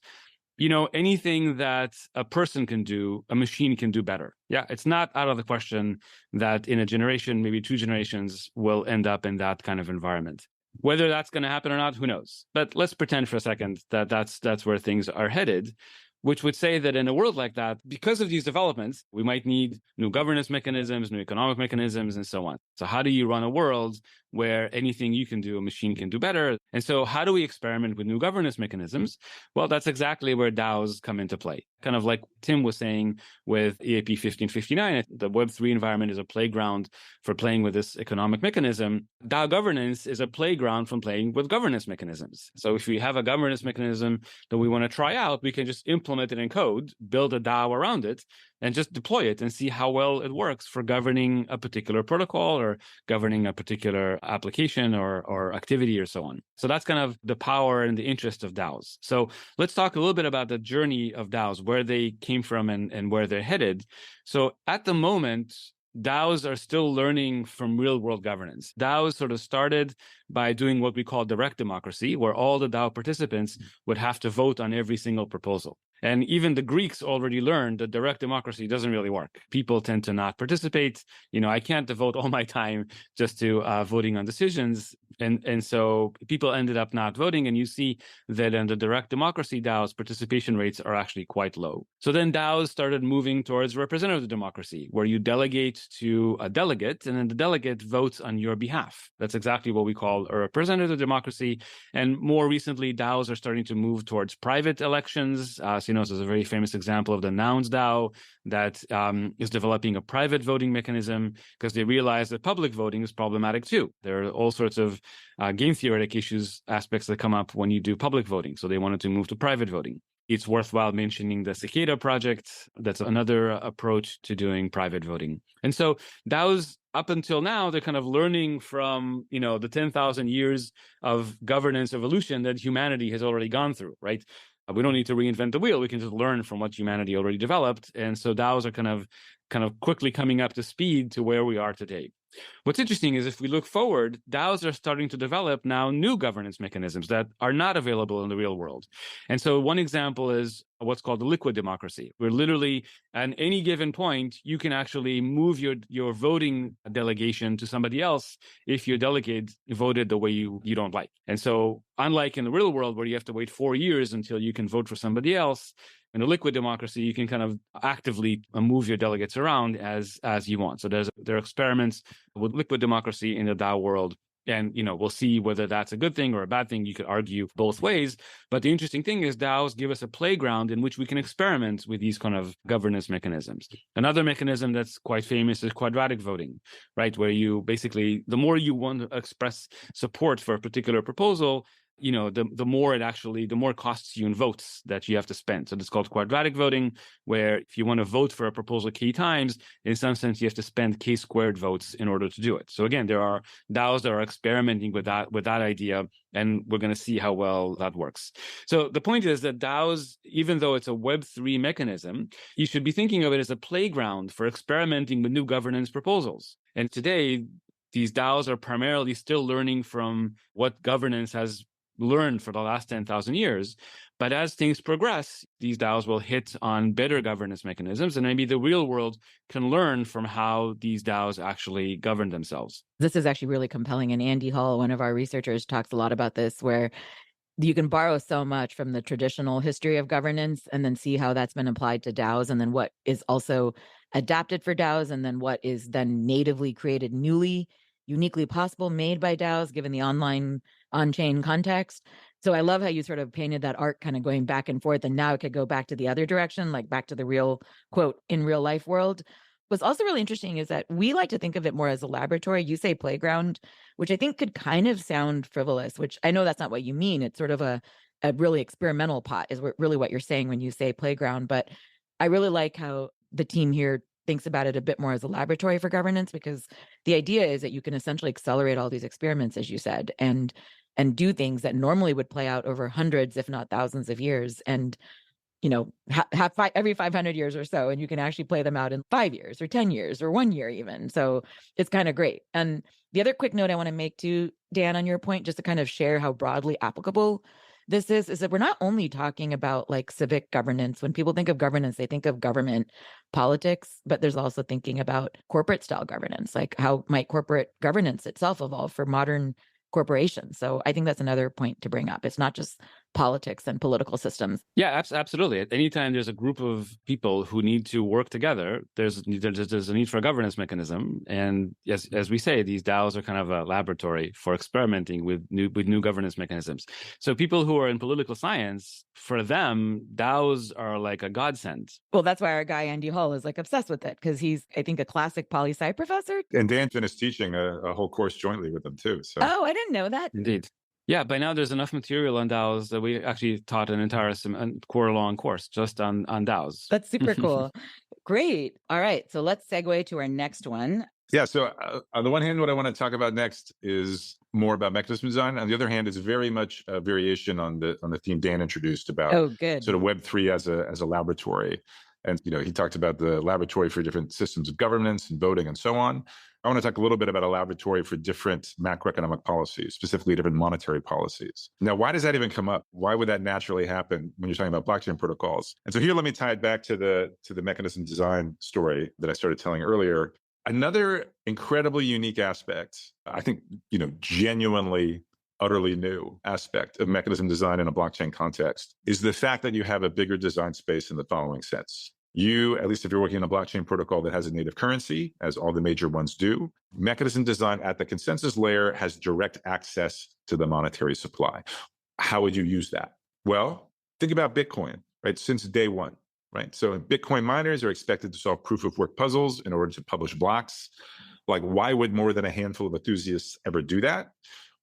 anything that a person can do, a machine can do better. Yeah, it's not out of the question that in a generation, maybe 2 generations, will end up in that kind of environment. Whether that's going to happen or not, who knows? But let's pretend for a second that that's where things are headed, which would say that in a world like that, because of these developments, we might need new governance mechanisms, new economic mechanisms, and so on. So how do you run a world where anything you can do, a machine can do better? And so how do we experiment with new governance mechanisms? Well, that's exactly where DAOs come into play. Kind of like Tim was saying with EAP 1559, the Web3 environment is a playground for playing with this economic mechanism. DAO governance is a playground from playing with governance mechanisms. So if we have a governance mechanism that we want to try out, we can just implement it in code, build a DAO around it, and just deploy it and see how well it works for governing a particular protocol or governing a particular application or activity or so on. So that's kind of the power and the interest of DAOs. So let's talk a little bit about the journey of DAOs, where they came from and where they're headed. So at the moment, DAOs are still learning from real-world governance. DAOs sort of started by doing what we call direct democracy, where all the DAO participants would have to vote on every single proposal. And even the Greeks already learned that direct democracy doesn't really work. People tend to not participate. I can't devote all my time just to voting on decisions. And so people ended up not voting. And you see that in the direct democracy DAOs, participation rates are actually quite low. So then DAOs started moving towards representative democracy, where you delegate to a delegate, and then the delegate votes on your behalf. That's exactly what we call a representative democracy. And more recently, DAOs are starting to move towards private elections. So there's a very famous example of the Nouns DAO that is developing a private voting mechanism because they realize that public voting is problematic too. There are all sorts of game theoretic aspects that come up when you do public voting. So they wanted to move to private voting. It's worthwhile mentioning the Cicada project. That's another approach to doing private voting. And so DAOs, up until now, they're kind of learning from, the 10,000 years of governance evolution that humanity has already gone through, right? We don't need to reinvent the wheel. We can just learn from what humanity already developed. And so DAOs are kind of quickly coming up to speed to where we are today. What's interesting is if we look forward, DAOs are starting to develop now new governance mechanisms that are not available in the real world. And so one example is what's called the liquid democracy, where literally at any given point, you can actually move your voting delegation to somebody else if your delegate voted the way you don't like. And so unlike in the real world where you have to wait 4 years until you can vote for somebody else, in a liquid democracy, you can kind of actively move your delegates around as you want. So there are experiments with liquid democracy in the DAO world. And, we'll see whether that's a good thing or a bad thing. You could argue both ways. But the interesting thing is DAOs give us a playground in which we can experiment with these kind of governance mechanisms. Another mechanism that's quite famous is quadratic voting, right? Where you basically, the more you want to express support for a particular proposal, the more costs you in votes that you have to spend. So it's called quadratic voting, where if you want to vote for a proposal k times, in some sense, you have to spend k squared votes in order to do it. So again, there are DAOs that are experimenting with that idea, and we're going to see how well that works. So the point is that DAOs, even though it's a Web3 mechanism, you should be thinking of it as a playground for experimenting with new governance proposals. And today, these DAOs are primarily still learning from what governance has learned for the last 10,000 years. But as things progress, these DAOs will hit on better governance mechanisms, and maybe the real world can learn from how these DAOs actually govern themselves. This is actually really compelling. And Andy Hall, one of our researchers, talks a lot about this, where you can borrow so much from the traditional history of governance and then see how that's been applied to DAOs, and then what is also adapted for DAOs, and then what is then natively created, newly, uniquely possible, made by DAOs, given the online on-chain context. So I love how you sort of painted that arc kind of going back and forth, and now it could go back to the other direction, like back to the real, quote, in real life world. What's also really interesting is that we like to think of it more as a laboratory. You say playground, which I think could kind of sound frivolous, which I know that's not what you mean. It's sort of a a really experimental pot is really what you're saying when you say playground. But I really like how the team here thinks about it a bit more as a laboratory for governance, because the idea is that you can essentially accelerate all these experiments, as you said, and do things that normally would play out over hundreds, if not thousands of years. And every 500 years or so, and you can actually play them out in 5 years or 10 years or 1 year even. So it's kind of great. And the other quick note I want to make too, Dan, on your point, just to kind of share how broadly applicable this is that we're not only talking about like civic governance. When people think of governance, they think of government politics, but there's also thinking about corporate style governance, like how might corporate governance itself evolve for modern corporations. So I think that's another point to bring up. It's not just politics and political systems. Yeah, absolutely. Anytime there's a group of people who need to work together, there's a need for a governance mechanism. And as we say, these DAOs are kind of a laboratory for experimenting with new governance mechanisms. So people who are in political science, for them, DAOs are like a godsend. Well, that's why our guy Andy Hall is like obsessed with it, because he's, I think, a classic poli-sci professor. And Dan finished teaching a whole course jointly with them too. So. Oh, I didn't know that. Indeed. Yeah, by now there's enough material on DAOs that we actually taught an entire quarter-long course just on DAOs. That's super cool. Great. All right. So let's segue to our next one. Yeah. So on the one hand, what I want to talk about next is more about mechanism design. On the other hand, it's very much a variation on the theme Dan introduced about sort of Web3 as a laboratory. And, he talked about the laboratory for different systems of governance and voting and so on. I want to talk a little bit about a laboratory for different macroeconomic policies, specifically different monetary policies. Now, why does that even come up? Why would that naturally happen when you're talking about blockchain protocols? And so here, let me tie it back to the mechanism design story that I started telling earlier. Another incredibly unique aspect, I think, genuinely, utterly new aspect of mechanism design in a blockchain context is the fact that you have a bigger design space in the following sense. You, at least if you're working on a blockchain protocol that has a native currency, as all the major ones do, mechanism design at the consensus layer has direct access to the monetary supply. How would you use that? Well, think about Bitcoin, right? Since day one, right? So Bitcoin miners are expected to solve proof of work puzzles in order to publish blocks. Like, why would more than a handful of enthusiasts ever do that?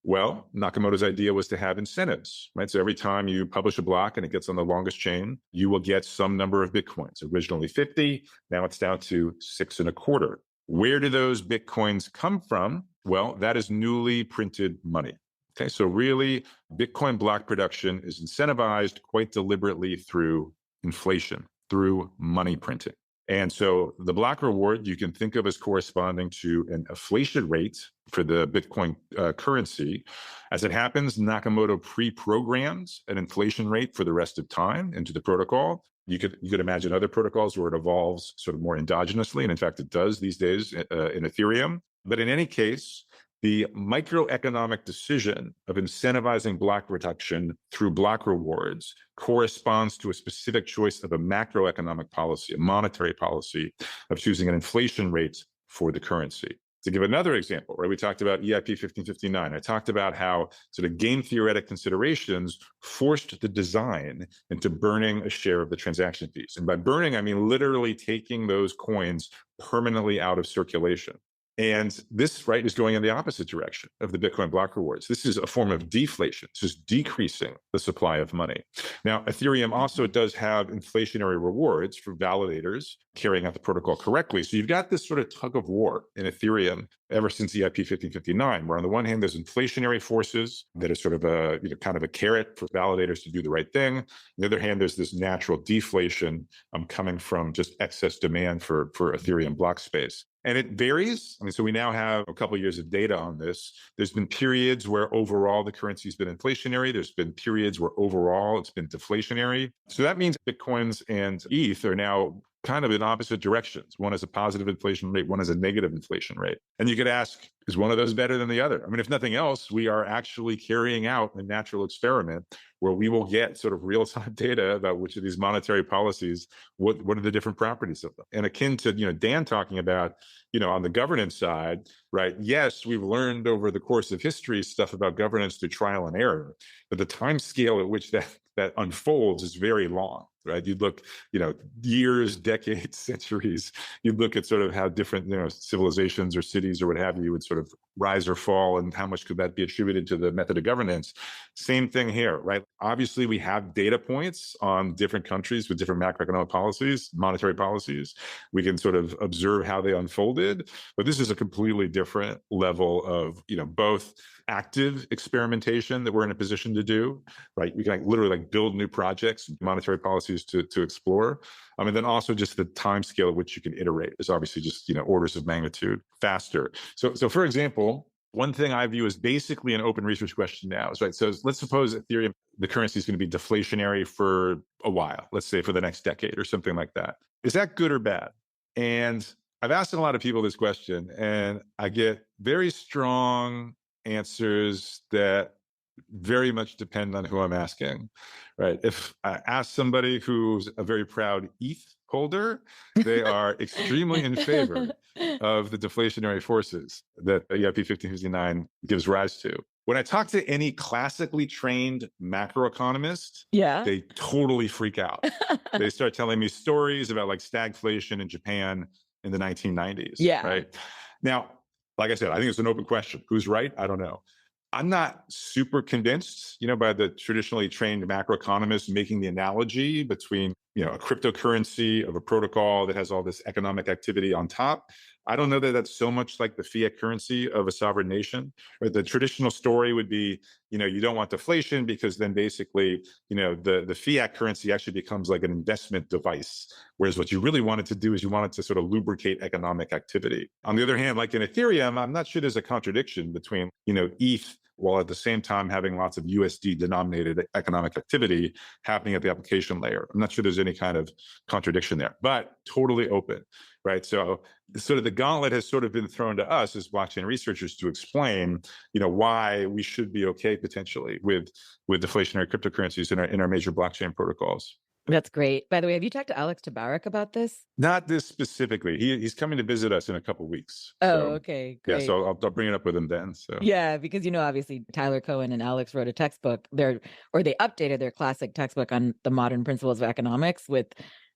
Well, Nakamoto's idea was to have incentives, right? So every time you publish a block and it gets on the longest chain, you will get some number of Bitcoins. Originally 50, now it's down to 6.25. Where do those Bitcoins come from? Well, that is newly printed money. Okay, so really, Bitcoin block production is incentivized quite deliberately through inflation, through money printing. And so the block reward you can think of as corresponding to an inflation rate for the Bitcoin currency. As it happens, Nakamoto pre-programs an inflation rate for the rest of time into the protocol. You could imagine other protocols where it evolves sort of more endogenously, and in fact, it does these days in Ethereum. But in any case, the microeconomic decision of incentivizing block reduction through block rewards corresponds to a specific choice of a macroeconomic policy, a monetary policy of choosing an inflation rate for the currency. To give another example, right, we talked about EIP 1559. I talked about how sort of game theoretic considerations forced the design into burning a share of the transaction fees. And by burning, I mean literally taking those coins permanently out of circulation. And this, right, is going in the opposite direction of the Bitcoin block rewards. This is a form of deflation. This is decreasing the supply of money. Now, Ethereum also does have inflationary rewards for validators carrying out the protocol correctly. So you've got this sort of tug of war in Ethereum ever since EIP 1559, where on the one hand, there's inflationary forces that are sort of a, kind of a carrot for validators to do the right thing. On the other hand, there's this natural deflation coming from just excess demand for Ethereum block space. And it varies. I mean, so we now have a couple of years of data on this. There's been periods where overall the currency's been inflationary. There's been periods where overall it's been deflationary. So that means Bitcoins and ETH are now kind of in opposite directions. One has a positive inflation rate, one has a negative inflation rate. And you could ask, is one of those better than the other? I mean, if nothing else, we are actually carrying out a natural experiment where we will get sort of real-time data about which of these monetary policies, what are the different properties of them. And akin to, Dan talking about, on the governance side, right? Yes, we've learned over the course of history stuff about governance through trial and error, but the time scale at which that unfolds is very long, right? You'd look, years, decades, centuries. You'd look at sort of how different, civilizations or cities or what have you would sort sort of rise or fall, and how much could that be attributed to the method of governance? Same thing here, right? Obviously, we have data points on different countries with different macroeconomic policies, monetary policies. We can sort of observe how they unfolded, but this is a completely different level of, both active experimentation that we're in a position to do, right? We can literally build new projects, monetary policies to explore. And then also just the time scale at which you can iterate is obviously just, orders of magnitude faster. So for example, one thing I view as basically an open research question now is, right, so let's suppose Ethereum, the currency is going to be deflationary for a while, let's say for the next decade or something like that. Is that good or bad? And I've asked a lot of people this question, and I get very strong answers that very much depend on who I'm asking, right? If I ask somebody who's a very proud ETH holder, they are extremely in favor of the deflationary forces that EIP 1559 gives rise to. When I talk to any classically trained macroeconomist, they totally freak out. They start telling me stories about stagflation in Japan in the 1990s, right? Now, like I said, I think it's an open question. Who's right? I don't know. I'm not super convinced, by the traditionally trained macroeconomists making the analogy between, a cryptocurrency of a protocol that has all this economic activity on top. I don't know that that's so much like the fiat currency of a sovereign nation. Right? The traditional story would be, you don't want deflation because then basically, the fiat currency actually becomes like an investment device. Whereas what you really wanted to do is you wanted to sort of lubricate economic activity. On the other hand, like in Ethereum, I'm not sure there's a contradiction between, ETH, while at the same time having lots of USD denominated economic activity happening at the application layer. I'm not sure there's any kind of contradiction there, but totally open, right? So sort of the gauntlet has sort of been thrown to us as blockchain researchers to explain, why we should be okay potentially with deflationary cryptocurrencies in our major blockchain protocols. That's great. By the way, have you talked to Alex Tabarrok about this? Not this specifically. He's coming to visit us in a couple of weeks. Oh, okay, great. Yeah, so I'll bring it up with him then. So yeah, because obviously Tyler Cohen and Alex wrote a textbook they updated their classic textbook on the modern principles of economics with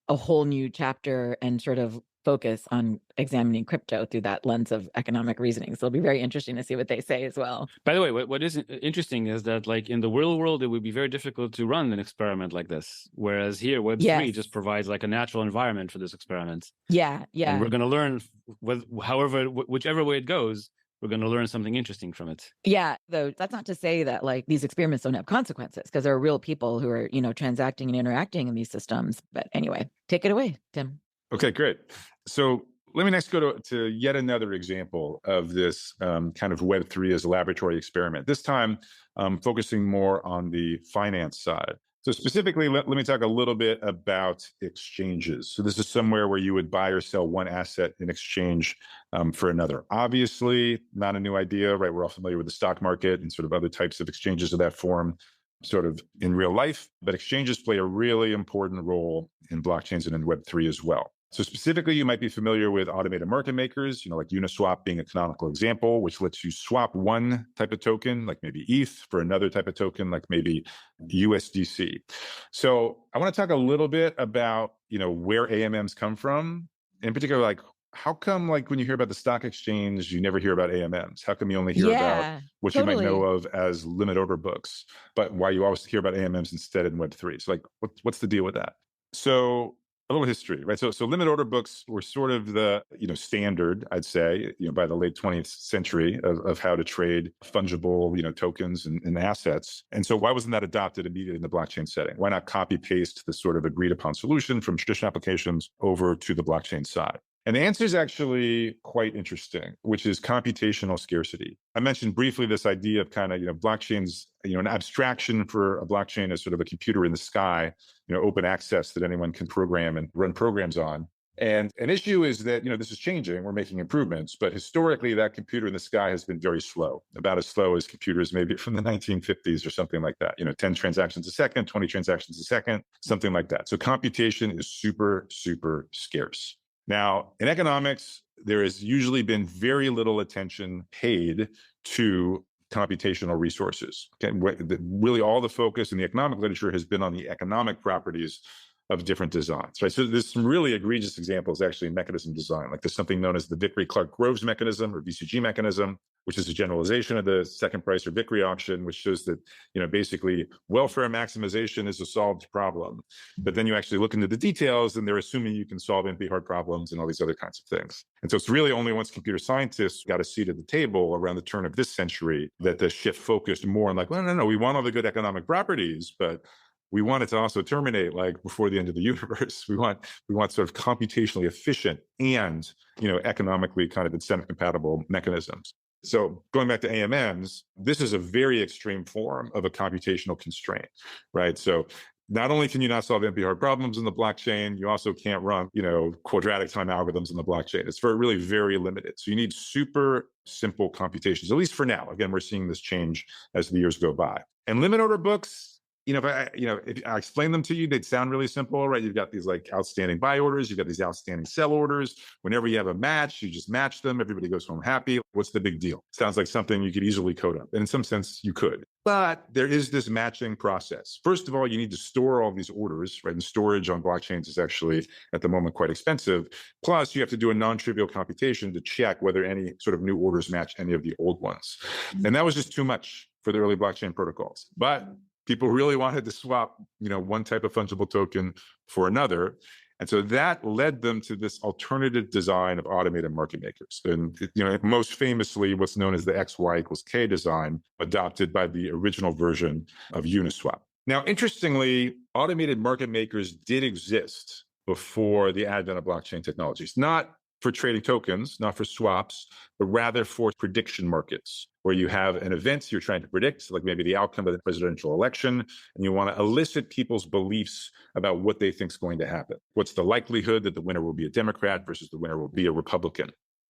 a whole new chapter and sort of focus on examining crypto through that lens of economic reasoning. So it'll be very interesting to see what they say as well. By the way, what is interesting is that in the real world, it would be very difficult to run an experiment like this. Whereas here, Web3 just provides a natural environment for this experiment. Yeah. And we're going to learn, whichever way it goes, we're going to learn something interesting from it. Yeah, though that's not to say that these experiments don't have consequences, because there are real people who are, transacting and interacting in these systems. But anyway, take it away, Tim. Okay, great. So let me next go to yet another example of this kind of Web3 as a laboratory experiment, this time focusing more on the finance side. So specifically, let me talk a little bit about exchanges. So this is somewhere where you would buy or sell one asset in exchange for another. Obviously, not a new idea, right? We're all familiar with the stock market and sort of other types of exchanges of that form sort of in real life, but exchanges play a really important role in blockchains and in Web3 as well. So specifically, you might be familiar with automated market makers, like Uniswap being a canonical example, which lets you swap one type of token, like maybe ETH, for another type of token, like maybe USDC. So I want to talk a little bit about, where AMMs come from, in particular, how come when you hear about the stock exchange, you never hear about AMMs? How come you only hear about what you might know of as limit order books, but why you always hear about AMMs instead in Web3? So what's the deal with that? So a little history, right? So limit order books were sort of the, standard, I'd say, by the late 20th century of how to trade fungible, tokens and assets. And so why wasn't that adopted immediately in the blockchain setting? Why not copy paste the sort of agreed upon solution from traditional applications over to the blockchain side? And the answer is actually quite interesting, which is computational scarcity. I mentioned briefly this idea of kind of, blockchains, an abstraction for a blockchain is sort of a computer in the sky, open access that anyone can program and run programs on. And an issue is that, this is changing. We're making improvements, but historically that computer in the sky has been very slow, about as slow as computers maybe from the 1950s or something like that. 10 transactions a second, 20 transactions a second, something like that. So computation is super, super scarce. Now, in economics, there has usually been very little attention paid to computational resources. Okay? Really all the focus in the economic literature has been on the economic properties of different designs, right? So there's some really egregious examples actually in mechanism design. Like there's something known as the Vickrey-Clark-Groves mechanism or VCG mechanism, which is a generalization of the second price or Vickrey auction, which shows that, basically welfare maximization is a solved problem. But then you actually look into the details and they're assuming you can solve NP-hard problems and all these other kinds of things. And so it's really only once computer scientists got a seat at the table around the turn of this century that the shift focused more on like, well, no, we want all the good economic properties, but we want it to also terminate like before the end of the universe. We want sort of computationally efficient and, economically kind of incentive compatible mechanisms. So going back to AMMs, this is a very extreme form of a computational constraint, right? So not only can you not solve NP-hard problems in the blockchain, you also can't run, quadratic time algorithms in the blockchain. It's really very limited. So you need super simple computations, at least for now. Again, we're seeing this change as the years go by. And limit order books, if I explain them to you, they'd sound really simple, right? You've got these like outstanding buy orders, you've got these outstanding sell orders. Whenever you have a match, you just match them. Everybody goes home happy. What's the big deal? Sounds like something you could easily code up. And in some sense, you could. But there is this matching process. First of all, you need to store all these orders, right? And storage on blockchains is actually, at the moment, quite expensive. Plus, you have to do a non-trivial computation to check whether any sort of new orders match any of the old ones. And that was just too much for the early blockchain protocols. But people really wanted to swap, one type of fungible token for another. And so that led them to this alternative design of automated market makers. And, most famously, what's known as the XY=K design, adopted by the original version of Uniswap. Now, interestingly, automated market makers did exist before the advent of blockchain technologies, not for trading tokens, not for swaps, but rather for prediction markets, where you have an event you're trying to predict, like maybe the outcome of the presidential election, and you want to elicit people's beliefs about what they think is going to happen. What's the likelihood that the winner will be a Democrat versus the winner will be a Republican?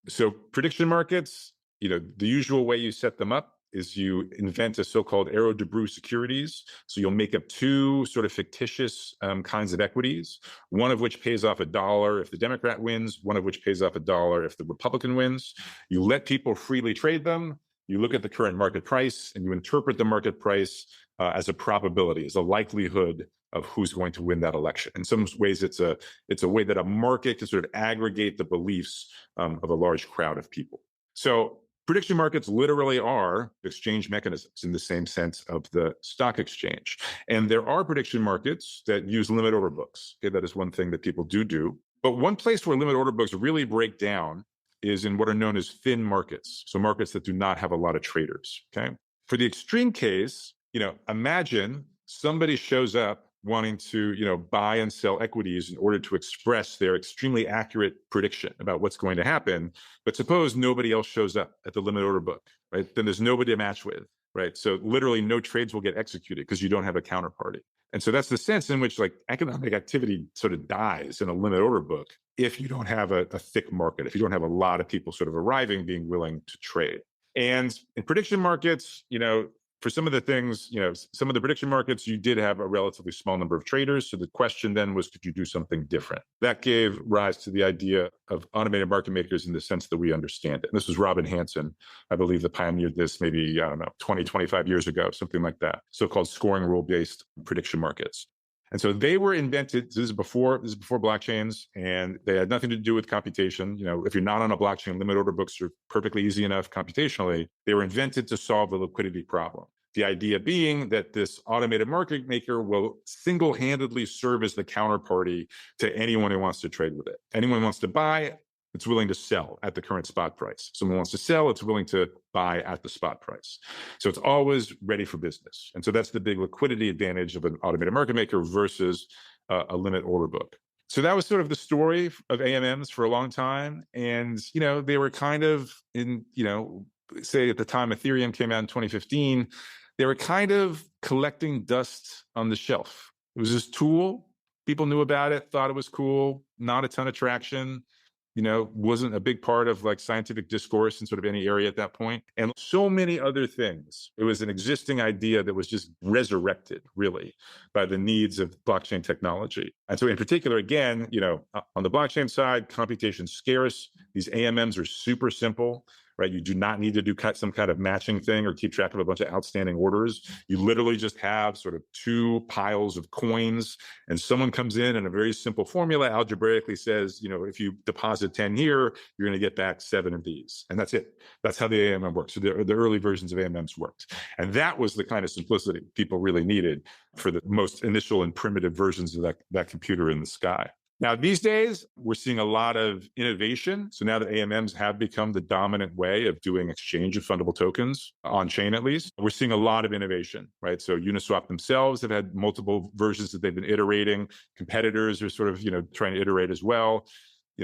So prediction markets, the usual way you set them up is you invent a so-called Arrow de Brue securities. So you'll make up two sort of fictitious kinds of equities, one of which pays off $1 if the Democrat wins, one of which pays off $1 if the Republican wins. You let people freely trade them. You look at the current market price and you interpret the market price as a probability, as a likelihood of who's going to win that election. In some ways, it's a way that a market can sort of aggregate the beliefs of a large crowd of people. So prediction markets literally are exchange mechanisms in the same sense of the stock exchange. And there are prediction markets that use limit order books. Okay, that is one thing that people do. But one place where limit order books really break down is in what are known as thin markets. So markets that do not have a lot of traders. Okay. For the extreme case, imagine somebody shows up wanting to, buy and sell equities in order to express their extremely accurate prediction about what's going to happen. But suppose nobody else shows up at the limit order book, right? Then there's nobody to match with, right? So literally no trades will get executed because you don't have a counterparty. And so that's the sense in which like economic activity sort of dies in a limit order book if you don't have a thick market, if you don't have a lot of people sort of arriving, being willing to trade. And in prediction markets, for some of the things, some of the prediction markets, you did have a relatively small number of traders. So the question then was, could you do something different? That gave rise to the idea of automated market makers in the sense that we understand it. And this was Robin Hanson, I believe, that pioneered this maybe, 20, 25 years ago, something like that. So-called scoring rule-based prediction markets. And so they were invented, this is before blockchains, and they had nothing to do with computation. If you're not on a blockchain, limit order books are perfectly easy enough computationally. They were invented to solve the liquidity problem. The idea being that this automated market maker will single-handedly serve as the counterparty to anyone who wants to trade with it. Anyone who wants to buy, it's willing to sell at the current spot price. Someone wants to sell, it's willing to buy at the spot price. So it's always ready for business. And so that's the big liquidity advantage of an automated market maker versus a limit order book. So that was sort of the story of AMMs for a long time. And, they were kind of in, say at the time Ethereum came out in 2015, they were kind of collecting dust on the shelf. It was this tool. People knew about it, thought it was cool, not a ton of traction. Wasn't a big part of like scientific discourse in sort of any area at that point. And so many other things. It was an existing idea that was just resurrected really by the needs of blockchain technology. And so in particular, again, on the blockchain side, computation's scarce. These AMMs are super simple, right? You do not need to do some kind of matching thing or keep track of a bunch of outstanding orders. You literally just have sort of two piles of coins, and someone comes in and a very simple formula algebraically says, if you deposit 10 here, you're going to get back 7 of these. And that's it. That's how the AMM works. So the early versions of AMMs worked. And that was the kind of simplicity people really needed for the most initial and primitive versions of that computer in the sky. Now, these days, we're seeing a lot of innovation. So now that AMMs have become the dominant way of doing exchange of fundable tokens, on chain at least, we're seeing a lot of innovation, right? So Uniswap themselves have had multiple versions that they've been iterating. Competitors are sort of, trying to iterate as well.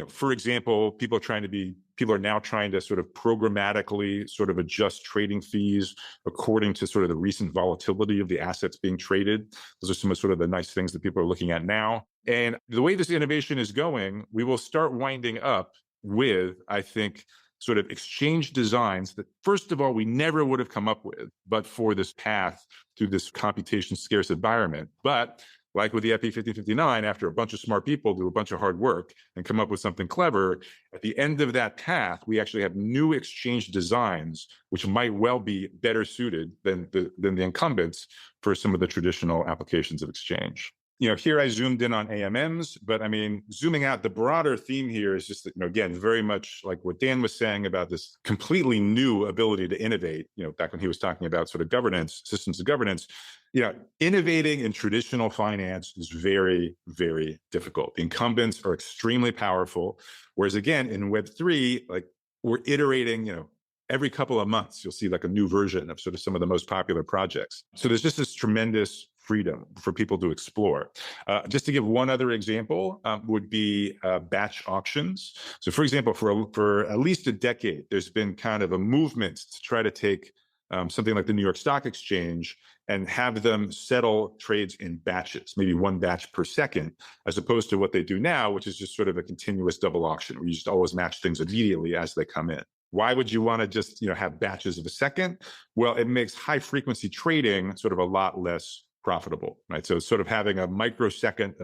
For example, people are now trying to sort of programmatically sort of adjust trading fees according to sort of the recent volatility of the assets being traded. Those are some of sort of the nice things that people are looking at now. And the way this innovation is going, we will start winding up with, I think, sort of exchange designs that, first of all, we never would have come up with, but for this path through this computation scarce environment. But like with the EP 5059, after a bunch of smart people do a bunch of hard work and come up with something clever, at the end of that path, we actually have new exchange designs, which might well be better suited than the incumbents for some of the traditional applications of exchange. Here I zoomed in on AMMs, but I mean, zooming out, the broader theme here is just that, again, very much like what Dan was saying about this completely new ability to innovate, back when he was talking about sort of governance, systems of governance. Innovating in traditional finance is very, very difficult. The incumbents are extremely powerful. Whereas again, in Web3, like we're iterating, every couple of months, you'll see like a new version of sort of some of the most popular projects. So there's just this tremendous freedom for people to explore. Just to give one other example would be batch auctions. So for example, for at least a decade, there's been kind of a movement to try to take something like the New York Stock Exchange and have them settle trades in batches, maybe one batch per second, as opposed to what they do now, which is just sort of a continuous double auction where you just always match things immediately as they come in. Why would you want to just have batches of a second? Well, it makes high frequency trading sort of a lot less profitable, right? So sort of having a microsecond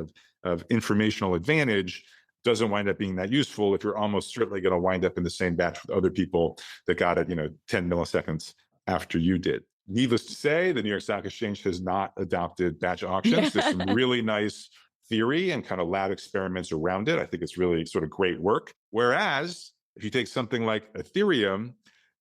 of informational advantage doesn't wind up being that useful if you're almost certainly going to wind up in the same batch with other people that got it 10 milliseconds after you did. Needless to say, the New York Stock Exchange has not adopted batch auctions. There's some really nice theory and kind of lab experiments around it. I think it's really sort of great work. Whereas if you take something like Ethereum,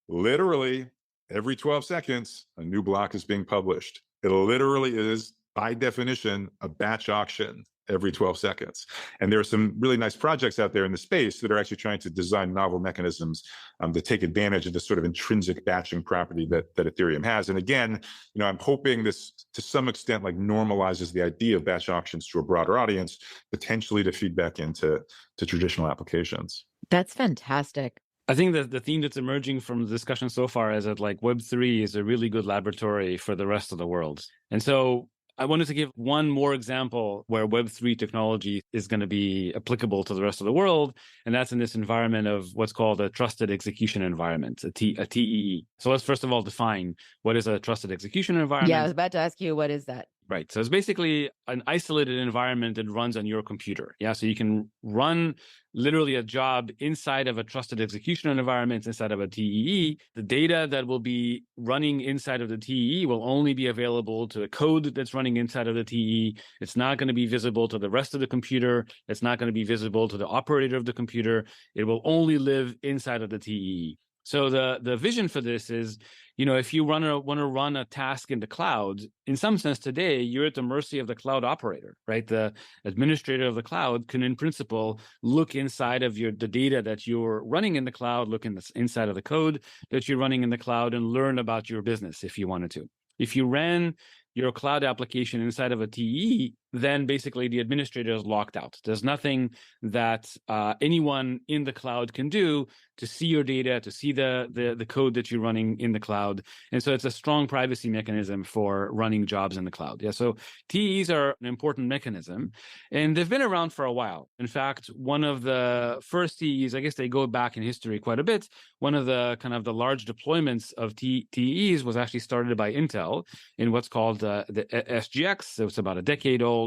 literally every 12 seconds, a new block is being published. It literally is, by definition, a batch auction every 12 seconds. And there are some really nice projects out there in the space that are actually trying to design novel mechanisms to take advantage of this sort of intrinsic batching property that Ethereum has. And again, I'm hoping this to some extent like normalizes the idea of batch auctions to a broader audience, potentially to feed back into traditional applications. That's fantastic. I think that the theme that's emerging from the discussion so far is that like Web3 is a really good laboratory for the rest of the world. And so I wanted to give one more example where Web3 technology is going to be applicable to the rest of the world. And that's in this environment of what's called a trusted execution environment, a TEE. So let's first of all define what is a trusted execution environment. Yeah, I was about to ask you, what is that? Right. So it's basically an isolated environment that runs on your computer. Yeah. So you can run literally a job inside of a trusted execution environment, inside of a TEE. The data that will be running inside of the TEE will only be available to the code that's running inside of the TEE. It's not going to be visible to the rest of the computer. It's not going to be visible to the operator of the computer. It will only live inside of the TEE. So the vision for this is, if you want to run a task in the cloud, in some sense today, you're at the mercy of the cloud operator, right? The administrator of the cloud can, in principle, look inside of the data that you're running in the cloud, look inside of the code that you're running in the cloud, and learn about your business if you wanted to. If you ran your cloud application inside of a TE, then basically the administrator is locked out. There's nothing that anyone in the cloud can do to see your data, to see the code that you're running in the cloud. And so it's a strong privacy mechanism for running jobs in the cloud. Yeah, so TEs are an important mechanism, and they've been around for a while. In fact, one of the first TEs, I guess they go back in history quite a bit. One of the kind of the large deployments of TEs was actually started by Intel in what's called the SGX. So it's about a decade old.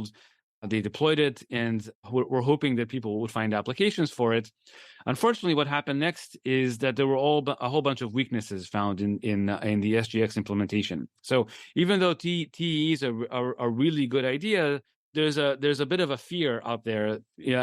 They deployed it, and we're hoping that people would find applications for it. Unfortunately, what happened next is that there were a whole bunch of weaknesses found in the SGX implementation. So even though TEEs are a really good idea, there's a bit of a fear out there,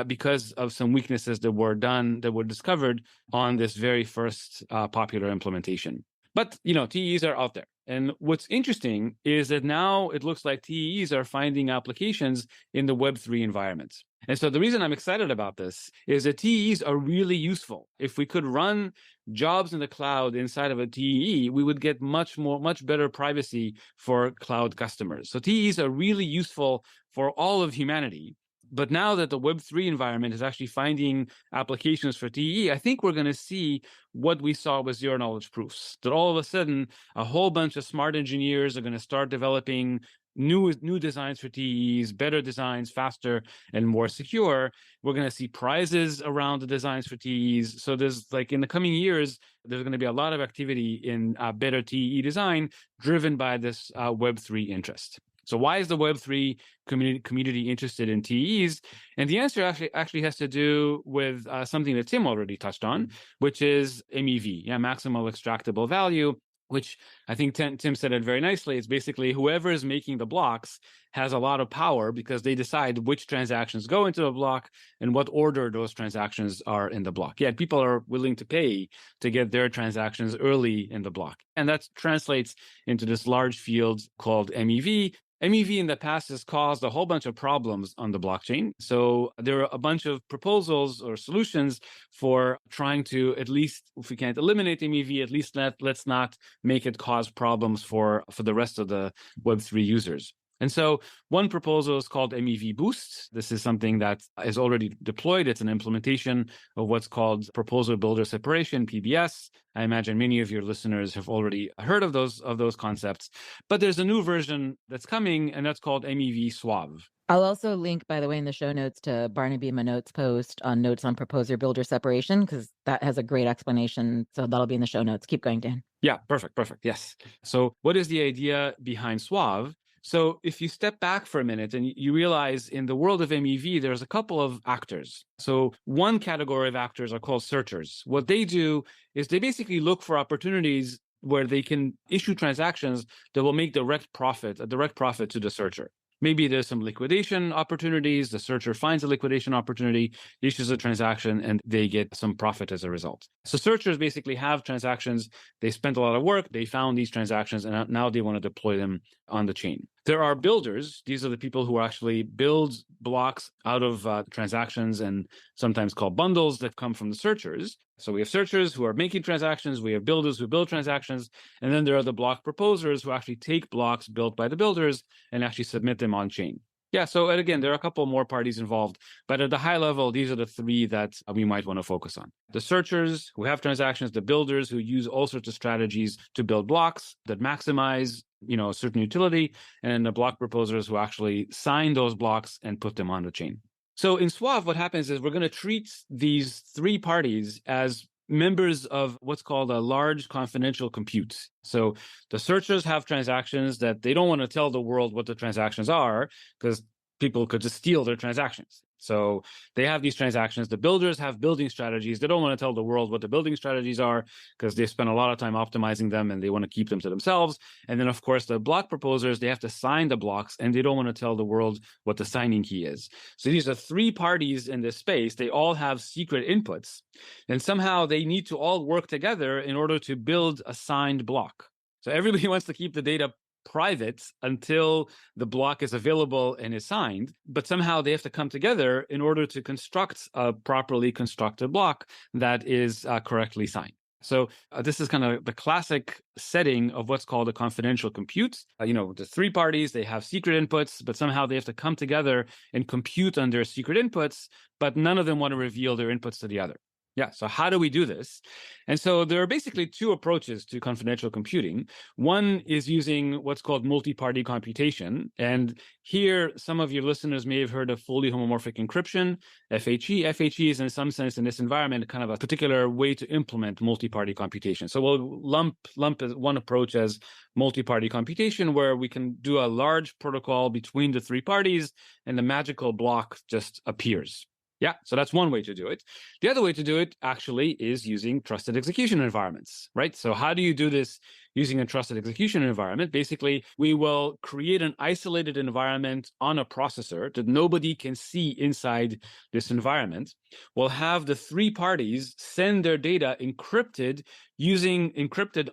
because of some weaknesses that were discovered on this very first popular implementation. But TEEs are out there. And what's interesting is that now it looks like TEEs are finding applications in the Web3 environment. And so the reason I'm excited about this is that TEEs are really useful. If we could run jobs in the cloud inside of a TEE, we would get much better privacy for cloud customers. So TEEs are really useful for all of humanity. But now that the Web3 environment is actually finding applications for TEE, I think we're going to see what we saw with zero-knowledge proofs, that all of a sudden, a whole bunch of smart engineers are going to start developing new designs for TEEs, better designs, faster and more secure. We're going to see prizes around the designs for TEEs. So there's in the coming years, there's going to be a lot of activity in better TEE design driven by this Web3 interest. So why is the Web3 community interested in TEEs? And the answer actually has to do with something that Tim already touched on, which is MEV, maximal extractable value, which I think Tim said it very nicely. It's basically whoever is making the blocks has a lot of power because they decide which transactions go into a block and what order those transactions are in the block. Yet people are willing to pay to get their transactions early in the block. And that translates into this large field called MEV. MEV in the past has caused a whole bunch of problems on the blockchain. So there are a bunch of proposals or solutions for trying to, at least if we can't eliminate MEV, at least let's not make it cause problems for the rest of the Web3 users. And so one proposal is called MEV Boost. This is something that is already deployed. It's an implementation of what's called Proposal Builder Separation, PBS. I imagine many of your listeners have already heard of those concepts. But there's a new version that's coming, and that's called MEV Suave. I'll also link, by the way, in the show notes to Barnaby Minot's post on notes on Proposer Builder Separation, because that has a great explanation. So that'll be in the show notes. Keep going, Dan. Yeah, perfect. Yes. So what is the idea behind Suave? So if you step back for a minute and you realize in the world of MEV, there's a couple of actors. So one category of actors are called searchers. What they do is they basically look for opportunities where they can issue transactions that will make a direct profit to the searcher. Maybe there's some liquidation opportunities. The searcher finds a liquidation opportunity, issues a transaction, and they get some profit as a result. So searchers basically have transactions. They spent a lot of work. They found these transactions, and now they want to deploy them on the chain. There are builders. These are the people who actually build blocks out of transactions and sometimes called bundles that come from the searchers. So we have searchers who are making transactions. We have builders who build transactions. And then there are the block proposers who actually take blocks built by the builders and actually submit them on chain. Yeah, so and again, there are a couple more parties involved, but at the high level, these are the three that we might want to focus on. The searchers who have transactions, the builders who use all sorts of strategies to build blocks that maximize a certain utility, and then the block proposers who actually sign those blocks and put them on the chain. So in Suave, what happens is we're going to treat these three parties as members of what's called a large confidential compute. So the searchers have transactions that they don't want to tell the world what the transactions are because people could just steal their transactions. So they have these transactions. The builders have building strategies. They don't want to tell the world what the building strategies are because they spend a lot of time optimizing them and they want to keep them to themselves. And then, of course, the block proposers, they have to sign the blocks and they don't want to tell the world what the signing key is. So these are three parties in this space. They all have secret inputs. And somehow they need to all work together in order to build a signed block. So everybody wants to keep the data private until the block is available and is signed, but somehow they have to come together in order to construct a properly constructed block that is correctly signed. So this is kind of the classic setting of what's called a confidential compute. The three parties, they have secret inputs, but somehow they have to come together and compute on their secret inputs, but none of them want to reveal their inputs to the other. Yeah. So how do we do this? And so there are basically two approaches to confidential computing. One is using what's called multi-party computation. And here, some of your listeners may have heard of fully homomorphic encryption, FHE. FHE is in some sense in this environment kind of a particular way to implement multi-party computation. So we'll lump one approach as multi-party computation, where we can do a large protocol between the three parties and the magical block just appears. Yeah, so that's one way to do it. The other way to do it actually is using trusted execution environments, right? So how do you do this using a trusted execution environment? Basically, we will create an isolated environment on a processor that nobody can see inside this environment. We'll have the three parties send their data encrypted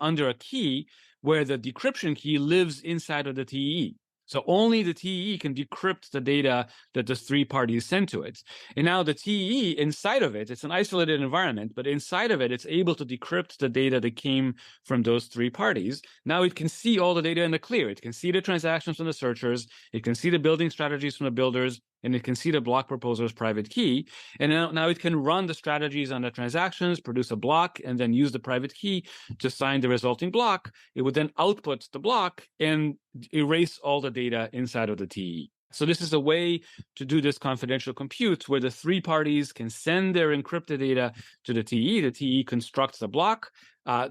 under a key where the decryption key lives inside of the TEE. So only the TEE can decrypt the data that the three parties send to it. And now the TEE inside of it, it's an isolated environment, but inside of it, it's able to decrypt the data that came from those three parties. Now it can see all the data in the clear. It can see the transactions from the searchers. It can see the building strategies from the builders. And it can see the block proposer's private key. And now it can run the strategies on the transactions, produce a block, and then use the private key to sign the resulting block. It would then output the block and erase all the data inside of the TE. So this is a way to do this confidential compute where the three parties can send their encrypted data to the TE. The TE constructs the block,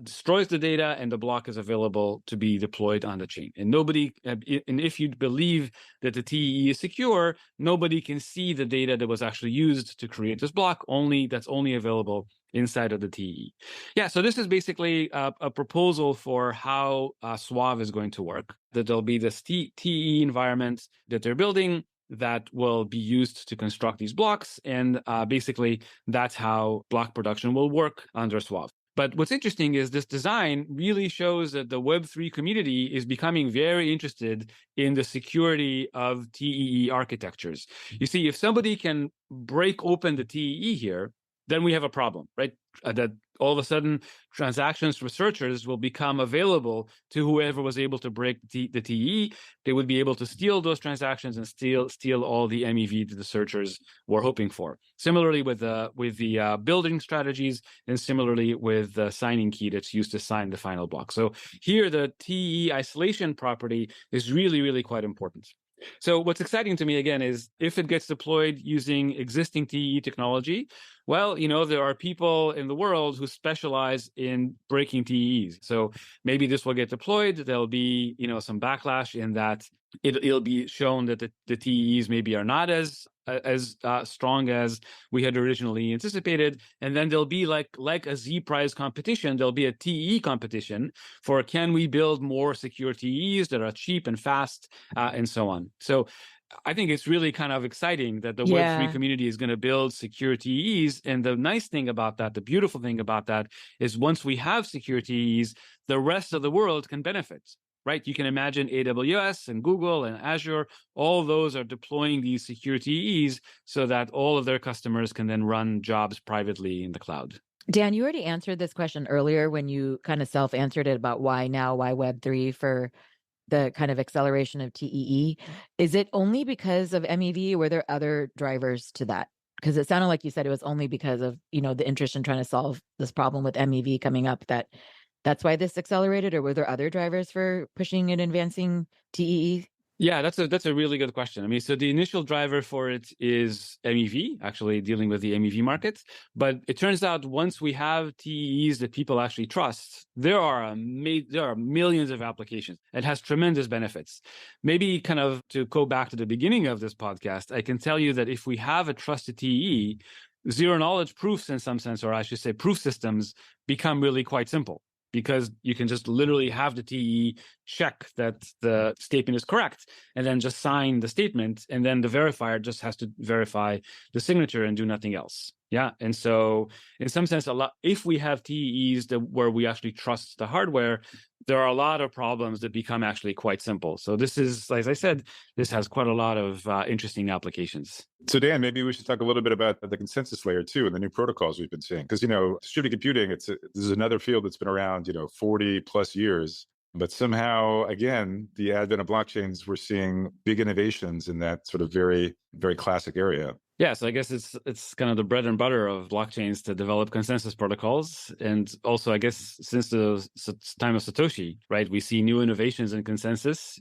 destroys the data, and the block is available to be deployed on the chain. And if you believe that the TE is secure, nobody can see the data that was actually used to create this block. That's only available inside of the TE. Yeah, so this is basically a proposal for how Suave is going to work. That there'll be this TE environment that they're building that will be used to construct these blocks. And basically, that's how block production will work under Suave. But what's interesting is this design really shows that the Web3 community is becoming very interested in the security of TEE architectures. You see, if somebody can break open the TEE here, then we have a problem, right? That all of a sudden transactions for searchers will become available to whoever was able to break the TE. They would be able to steal those transactions and steal all the MEV that the searchers were hoping for. Similarly with the building strategies, and similarly with the signing key that's used to sign the final block. So here the TE isolation property is really, really quite important. So what's exciting to me, again, is if it gets deployed using existing TE technology, well, there are people in the world who specialize in breaking TEs. So maybe this will get deployed. There'll be, some backlash in that it'll be shown that the TEs maybe are not as strong as we had originally anticipated. And then there'll be like a Z prize competition. There'll be a TE competition for can we build more secure TEs that are cheap and fast and so on. So I think it's really kind of exciting that the Web3 community is going to build secure TEs. And the nice thing about that, the beautiful thing about that is once we have secure TEs, the rest of the world can benefit. Right? You can imagine AWS and Google and Azure, all those are deploying these secure TEs so that all of their customers can then run jobs privately in the cloud. Dan, you already answered this question earlier when you kind of self-answered it about why Web3 for the kind of acceleration of TEE. Is it only because of MEV, or were there other drivers to that? Because it sounded like you said it was only because of, the interest in trying to solve this problem with MEV coming up that's why this accelerated, or were there other drivers for pushing and advancing TEE? Yeah, that's a really good question. I mean, so the initial driver for it is MEV, actually dealing with the MEV market. But it turns out once we have TEEs that people actually trust, there are millions of applications. It has tremendous benefits. Maybe kind of to go back to the beginning of this podcast, I can tell you that if we have a trusted TEE, zero knowledge proofs in some sense, or I should say proof systems, become really quite simple. Because you can just literally have the TE check that the statement is correct and then just sign the statement. And then the verifier just has to verify the signature and do nothing else. Yeah. And so in some sense, if we have TEs where we actually trust the hardware, there are a lot of problems that become actually quite simple. So this is, as I said, this has quite a lot of interesting applications. So Dan, maybe we should talk a little bit about the consensus layer too, and the new protocols we've been seeing. Because, distributed computing, this is another field that's been around, 40 plus years. But somehow, again, the advent of blockchains, we're seeing big innovations in that sort of very, very classic area. Yeah, so I guess it's kind of the bread and butter of blockchains to develop consensus protocols. And also, I guess, since the time of Satoshi, right, we see new innovations in consensus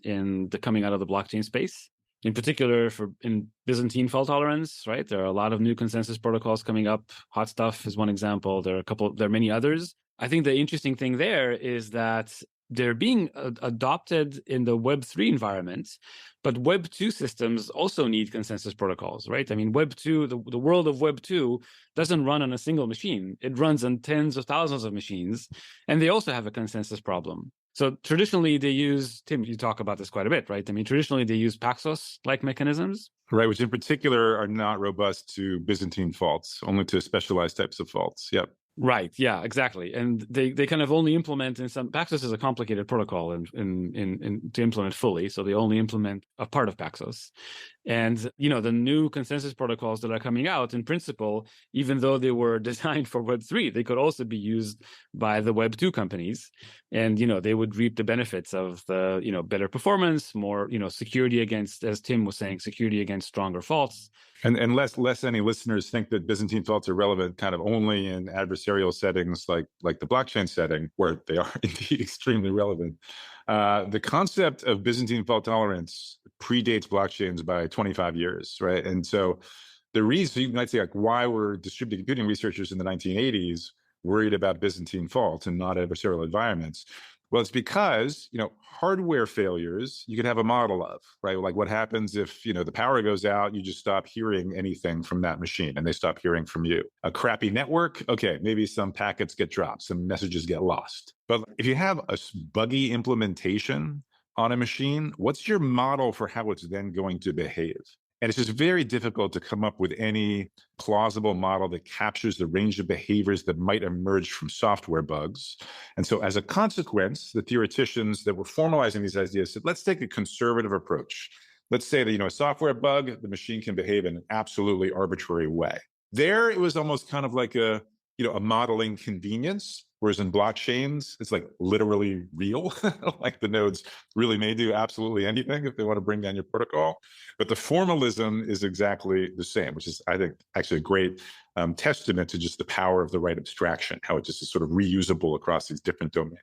coming out of the blockchain space. In particular, in Byzantine fault tolerance, right, there are a lot of new consensus protocols coming up. Hot Stuff is one example. There are many others. I think the interesting thing there is that they're being adopted in the Web3 environment, but Web2 systems also need consensus protocols, right? I mean, Web2, the world of Web2 doesn't run on a single machine. It runs on tens of thousands of machines, and they also have a consensus problem. So traditionally they use, Tim, you talk about this quite a bit, right? I mean, traditionally they use Paxos-like mechanisms. Right, which in particular are not robust to Byzantine faults, only to specialized types of faults. Yep. Right. Yeah, exactly. And they kind of only implement in some. Paxos is a complicated protocol in to implement fully, so they only implement a part of Paxos. And the new consensus protocols that are coming out, in principle, even though they were designed for Web3, they could also be used by the Web2 companies, and they would reap the benefits of the better performance, more security against, as Tim was saying, security against stronger faults. And less any listeners think that Byzantine faults are relevant kind of only in adversarial settings like the blockchain setting, where they are indeed extremely relevant. The concept of Byzantine fault tolerance predates blockchains by 25 years, right? And so the reason you might say, like, why were distributed computing researchers in the 1980s worried about Byzantine faults and not adversarial environments? Well, it's because, hardware failures you could have a model of, right? Like what happens if, the power goes out, you just stop hearing anything from that machine and they stop hearing from you. A crappy network, okay, maybe some packets get dropped, some messages get lost. But if you have a buggy implementation on a machine, what's your model for how it's then going to behave? And it's just very difficult to come up with any plausible model that captures the range of behaviors that might emerge from software bugs. And so as a consequence, the theoreticians that were formalizing these ideas said, let's take a conservative approach. Let's say that, a software bug, the machine can behave in an absolutely arbitrary way. There, it was almost kind of like a modeling convenience. Whereas in blockchains, it's like literally real. Like the nodes really may do absolutely anything if they want to bring down your protocol. But the formalism is exactly the same, which is, I think, actually a great testament to just the power of the right abstraction, how it just is sort of reusable across these different domains.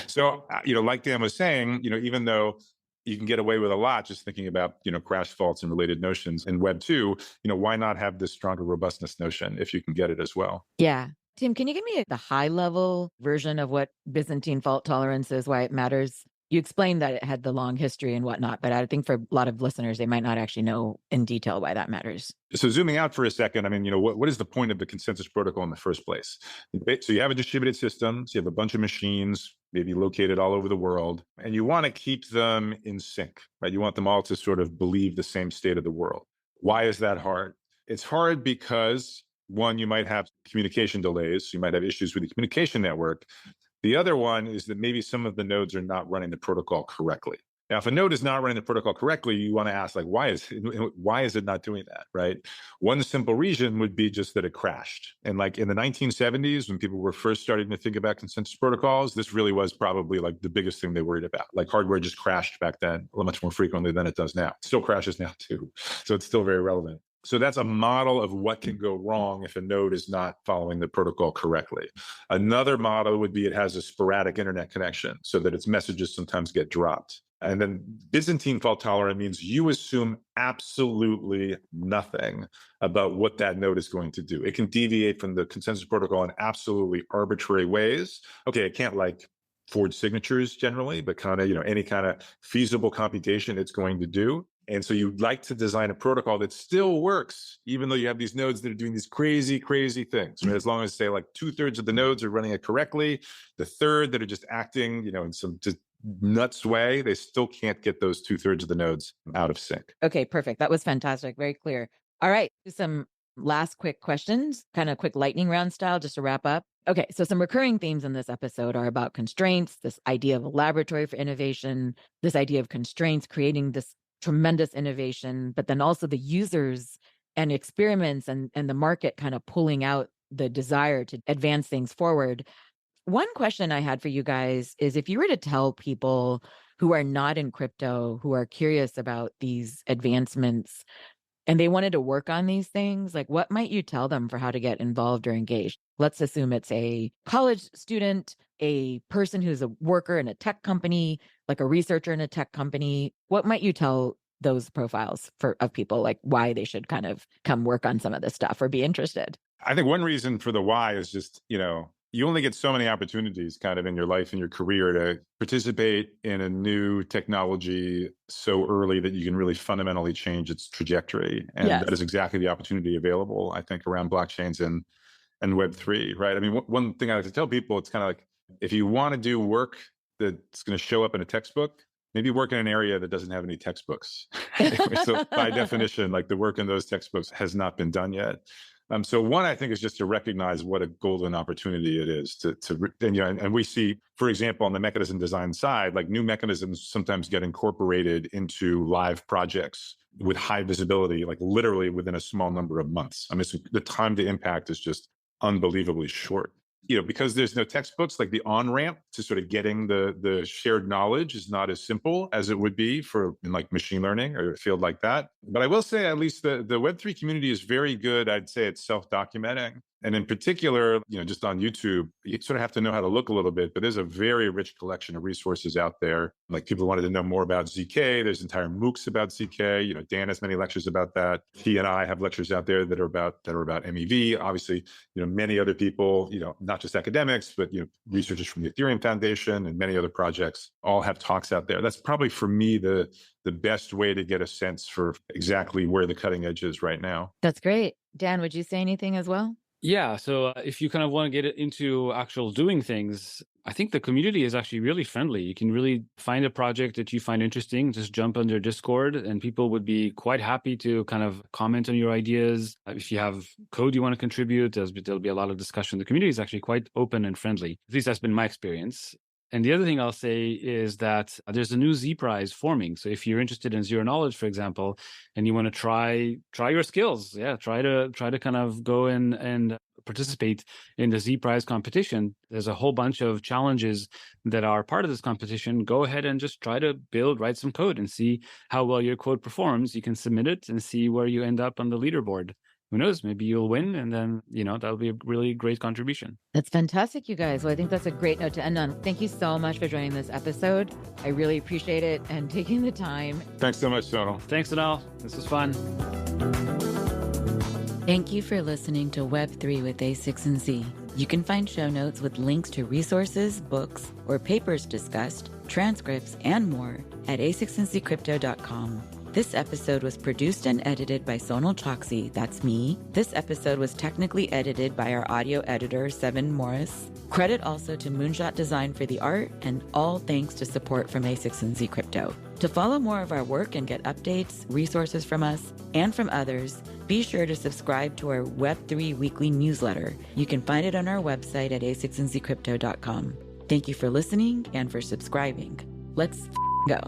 So, like Dan was saying, even though you can get away with a lot just thinking about, crash faults and related notions in Web 2, why not have this stronger robustness notion if you can get it as well? Yeah. Tim, can you give me the high-level version of what Byzantine fault tolerance is, why it matters? You explained that it had the long history and whatnot, but I think for a lot of listeners, they might not actually know in detail why that matters. So zooming out for a second, I mean, what is the point of the consensus protocol in the first place? So you have a distributed system, so you have a bunch of machines, maybe located all over the world, and you want to keep them in sync, right? You want them all to sort of believe the same state of the world. Why is that hard? It's hard because, one, you might have communication delays. You might have issues with the communication network. The other one is that maybe some of the nodes are not running the protocol correctly. Now, if a node is not running the protocol correctly, you want to ask, like, why is it not doing that, right? One simple reason would be just that it crashed. And like in the 1970s, when people were first starting to think about consensus protocols, this really was probably like the biggest thing they worried about. Like hardware just crashed back then much more frequently than it does now. It still crashes now too. So it's still very relevant. So that's a model of what can go wrong if a node is not following the protocol correctly. Another model would be it has a sporadic internet connection so that its messages sometimes get dropped. And then Byzantine fault tolerant means you assume absolutely nothing about what that node is going to do. It can deviate from the consensus protocol in absolutely arbitrary ways. Okay, it can't like forge signatures generally, but kind of, any kind of feasible computation it's going to do. And so you'd like to design a protocol that still works, even though you have these nodes that are doing these crazy, crazy things. Right? As long as, say, like 2/3 of the nodes are running it correctly, the third that are just acting, in some just nuts way, they still can't get those 2/3 of the nodes out of sync. Okay, perfect. That was fantastic. Very clear. All right. Some last quick questions, kind of quick lightning round style, just to wrap up. Okay, so some recurring themes in this episode are about constraints, this idea of a laboratory for innovation, this idea of constraints creating this tremendous innovation, but then also the users and experiments and the market kind of pulling out the desire to advance things forward. One question I had for you guys is, if you were to tell people who are not in crypto, who are curious about these advancements, and they wanted to work on these things, like what might you tell them for how to get involved or engaged? Let's assume it's a college student, a person who's a worker in a tech company, like a researcher in a tech company. What might you tell those profiles of people, like why they should kind of come work on some of this stuff or be interested? I think one reason for the why is just, you only get so many opportunities kind of in your life and your career to participate in a new technology so early that you can really fundamentally change its trajectory. And Yes. That is exactly the opportunity available, I think, around blockchains and Web3, right? I mean, one thing I like to tell people, it's kind of like, if you want to do work that's going to show up in a textbook, maybe work in an area that doesn't have any textbooks. So by definition, like the work in those textbooks has not been done yet. So one, I think, is just to recognize what a golden opportunity it is and we see, for example, on the mechanism design side, like new mechanisms sometimes get incorporated into live projects with high visibility, like literally within a small number of months. I mean, the time to impact is just unbelievably short. Because there's no textbooks, like the on-ramp to sort of getting the shared knowledge is not as simple as it would be in like machine learning or a field like that. But I will say, at least the Web3 community is very good, I'd say, at self-documenting. And in particular, just on YouTube, you sort of have to know how to look a little bit, but there's a very rich collection of resources out there. Like people wanted to know more about ZK. There's entire MOOCs about ZK. Dan has many lectures about that. He and I have lectures out there that are about MEV. Obviously, many other people, not just academics, but, researchers from the Ethereum Foundation and many other projects all have talks out there. That's probably for me the best way to get a sense for exactly where the cutting edge is right now. That's great. Dan, would you say anything as well? Yeah. So if you kind of want to get into actual doing things, I think the community is actually really friendly. You can really find a project that you find interesting, just jump on their Discord, and people would be quite happy to kind of comment on your ideas. If you have code you want to contribute, there'll be a lot of discussion. The community is actually quite open and friendly. At least that's been my experience. And the other thing I'll say is that there's a new Z Prize forming. So if you're interested in zero knowledge, for example, and you want to try your skills, try to kind of go in and participate in the Z Prize competition. There's a whole bunch of challenges that are part of this competition. Go ahead and just try to write some code and see how well your code performs. You can submit it and see where you end up on the leaderboard. Who knows? Maybe you'll win, and then, that'll be a really great contribution. That's fantastic, you guys. Well, I think that's a great note to end on. Thank you so much for joining this episode. I really appreciate it and taking the time. Thanks so much, Sonal. Thanks, Sonal. This was fun. Thank you for listening to Web3 with A6 and Z. You can find show notes with links to resources, books, or papers discussed, transcripts, and more at a6nzcrypto.com. This episode was produced and edited by Sonal Chokshi, that's me. This episode was technically edited by our audio editor, Seven Morris. Credit also to Moonshot Design for the art, and all thanks to support from A6 and Z Crypto. To follow more of our work and get updates, resources from us, and from others, be sure to subscribe to our Web3 weekly newsletter. You can find it on our website at a6nzcrypto.com. Thank you for listening and for subscribing. Let's go.